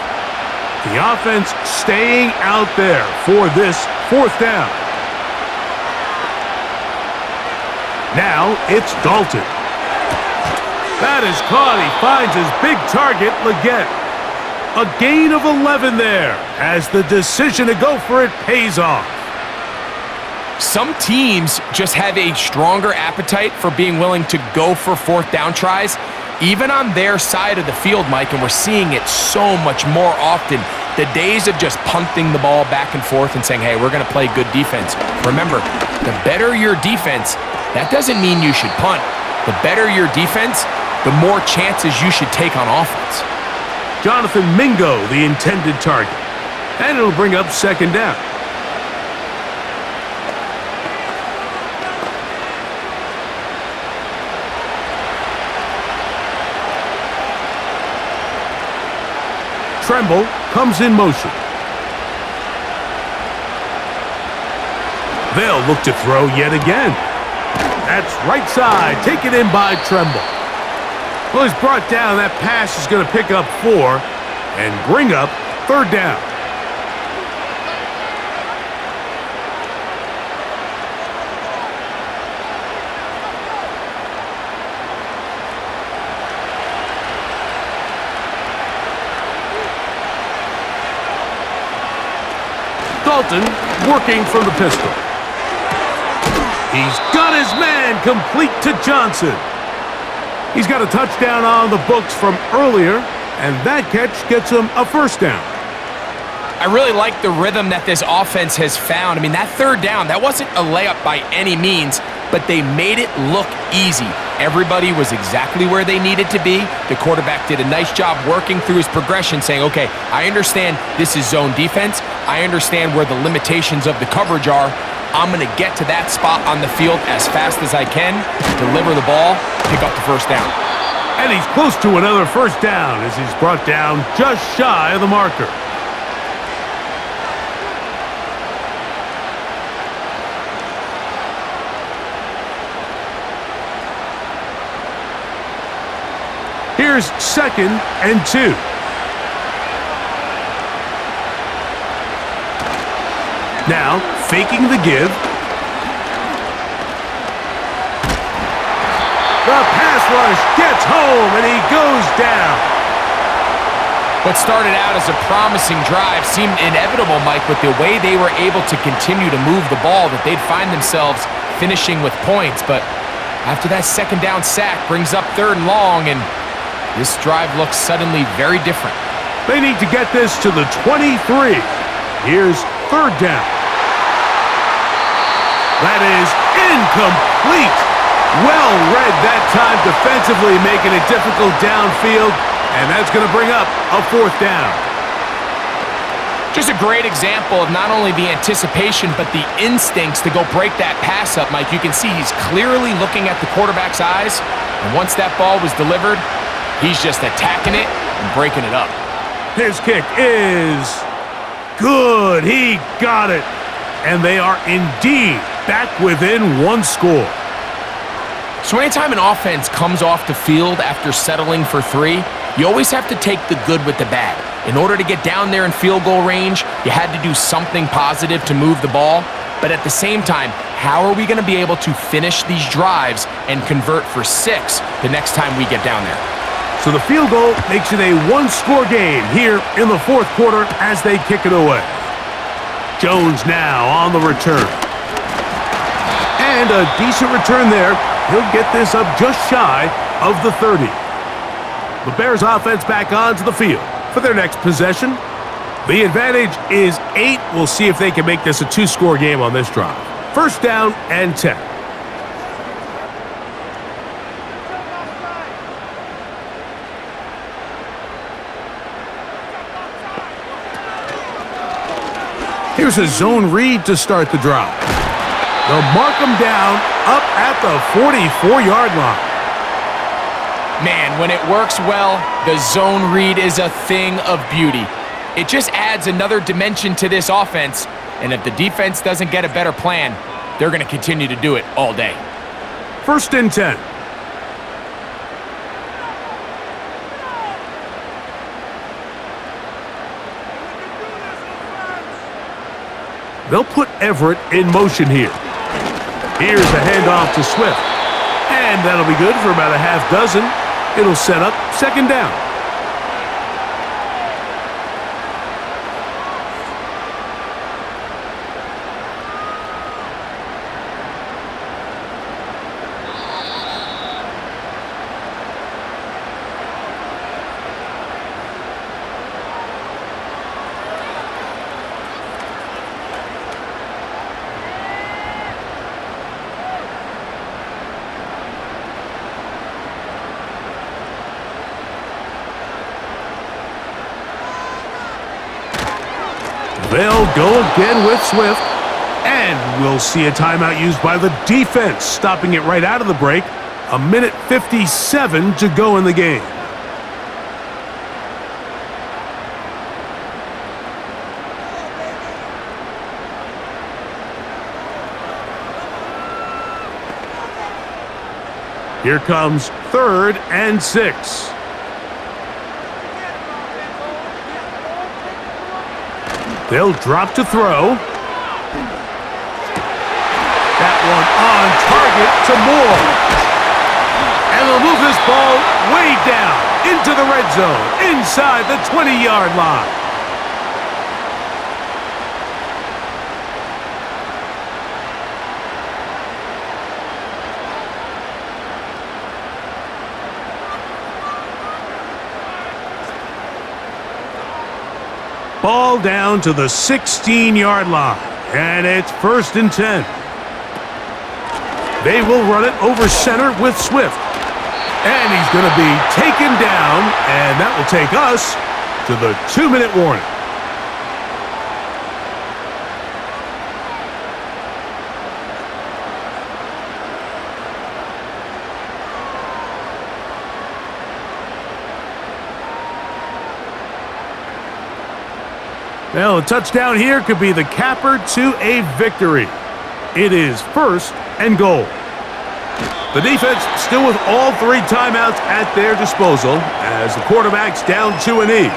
Speaker 1: The offense staying out there for this 4th down. Now it's Dalton. That is caught. He finds his big target, Leggett. A gain of 11 there as the decision to go for it pays off.
Speaker 2: Some teams just have a stronger appetite for being willing to go for 4th down tries, even on their side of the field, Mike, and we're seeing it so much more often. The days of just punting the ball back and forth and saying, hey, we're going to play good defense. Remember, the better your defense, that doesn't mean you should punt. The better your defense, the more chances you should take on offense.
Speaker 1: Jonathan Mingo, the intended target. And it'll bring up 2nd down. Tremble comes in motion. They'll look to throw yet again. That's right side, taken in by Tremble. Well, he's brought down. That pass is going to pick up 4 and bring up 3rd down. Dalton working from the pistol. He's got his man complete to Johnson. He's got a touchdown on the books from earlier, and that catch gets him a 1st down.
Speaker 2: I really like the rhythm that this offense has found. I mean, that 3rd down, that wasn't a layup by any means, but they made it look easy. Everybody was exactly where they needed to be. The quarterback did a nice job working through his progression, saying, okay, I understand this is zone defense. I understand where the limitations of the coverage are. I'm going to get to that spot on the field as fast as I can, deliver the ball, pick up the 1st down.
Speaker 1: And he's close to another 1st down as he's brought down just shy of the marker. Here's 2nd and 2. Now, faking the give. The pass rush gets home, and he goes down.
Speaker 2: What started out as a promising drive seemed inevitable, Mike, with the way they were able to continue to move the ball, that they'd find themselves finishing with points. But after that 2nd down sack brings up 3rd and long, and this drive looks suddenly very different.
Speaker 1: They need to get this to the 23. Here's 3rd down. That is incomplete. Well read that time defensively, making it difficult downfield, and that's going to bring up a 4th down.
Speaker 2: Just a great example of not only the anticipation, but the instincts to go break that pass up, Mike. You can see he's clearly looking at the quarterback's eyes, and once that ball was delivered, he's just attacking it and breaking it up.
Speaker 1: His kick is good. He got it. And they are indeed back within 1 score.
Speaker 2: So anytime an offense comes off the field after settling for 3, you always have to take the good with the bad. In order to get down there in field goal range, you had to do something positive to move the ball. But at the same time, how are we going to be able to finish these drives and convert for 6 the next time we get down there?
Speaker 1: So the field goal makes it a 1-score game here in the 4th quarter as they kick it away. Jones now on the return. And a decent return there. He'll get this up just shy of the 30. The Bears offense back onto the field for their next possession. The advantage is 8. We'll see if they can make this a 2-score game on this drive. First down and 10. Here's a zone read to start the drive. They'll mark them down up at the 44-yard line.
Speaker 2: Man, when it works well, the zone read is a thing of beauty. It just adds another dimension to this offense, and if the defense doesn't get a better plan, they're going to continue to do it all day.
Speaker 1: First and 10. They'll put Everett in motion here. Here's a handoff to Swift. And that'll be good for about a half dozen. It'll set up second down. They'll go again with Swift, and we'll see a timeout used by the defense, stopping it right out of the break. 1:57 to go in the game. Here comes 3rd and 6. They'll drop to throw. That one on target to Moore. And they'll move this ball way down into the red zone, inside the 20-yard line. Ball down to the 16-yard line, and it's 1st and 10. They will run it over center with Swift. And he's going to be taken down, and that will take us to the 2-minute warning. Well, a touchdown here could be the capper to a victory. It is 1st and goal. The defense still with all 3 timeouts at their disposal as the quarterback's down to a knee.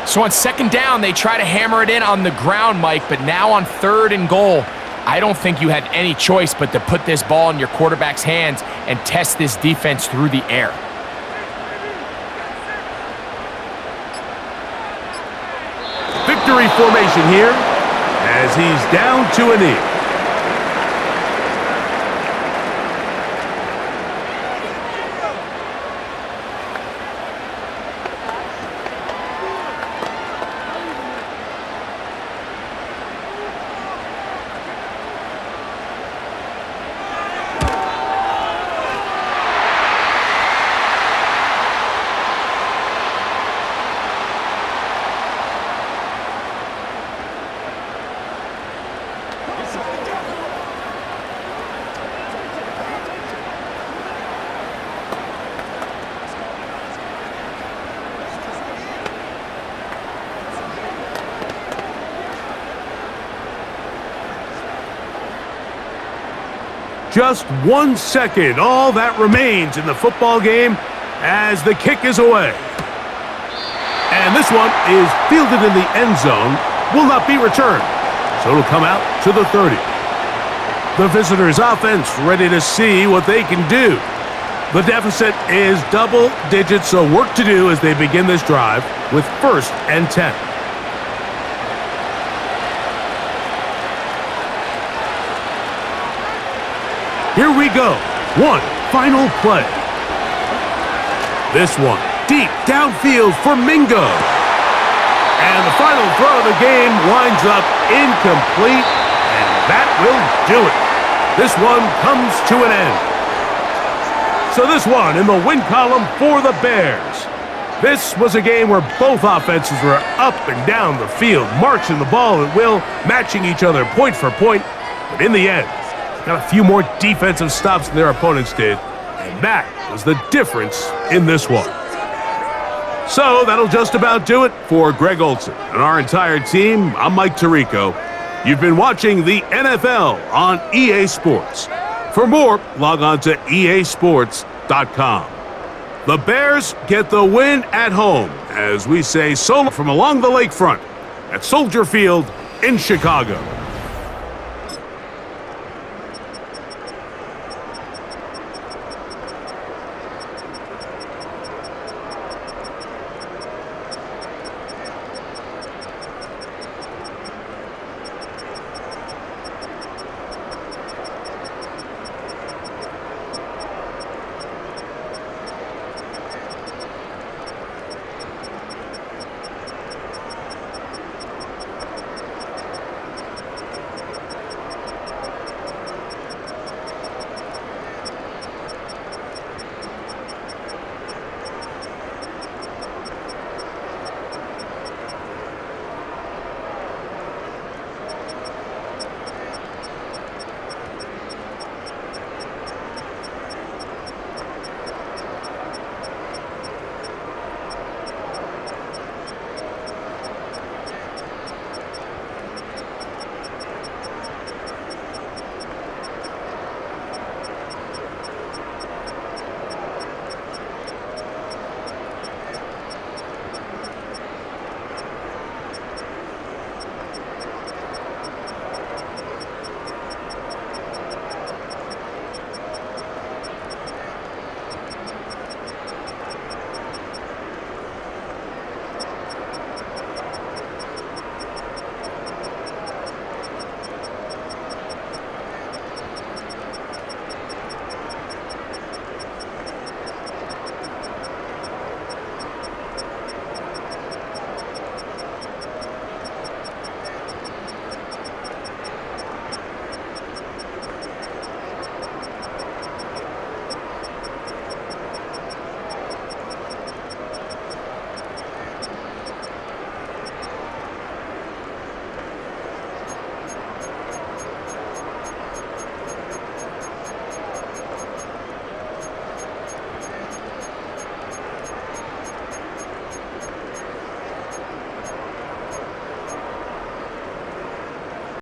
Speaker 2: So on 2nd down, they try to hammer it in on the ground, Mike, but now on 3rd and goal, I don't think you had any choice but to put this ball in your quarterback's hands and test this defense through the air.
Speaker 1: Victory formation here as he's down to a knee. Just 1 second, all that remains in the football game as the kick is away. And this one is fielded in the end zone, will not be returned. So it'll come out to the 30. The visitors' offense ready to see what they can do. The deficit is double digits, so work to do as they begin this drive with 1st and 10. Here we go. One final play. This one deep downfield for Mingo. And the final throw of the game winds up incomplete, and that will do it. This one comes to an end. So this one in the win column for the Bears. This was a game where both offenses were up and down the field, marching the ball at will, matching each other point for point. But in the end, got a few more defensive stops than their opponents did, and that was the difference in this one. So that'll just about do it for Greg Olson and our entire team. I'm Mike Tirico. You've been watching the NFL on EA Sports. For more, log on to easports.com. The Bears get the win at home, as we say so from along the lakefront at Soldier Field in Chicago.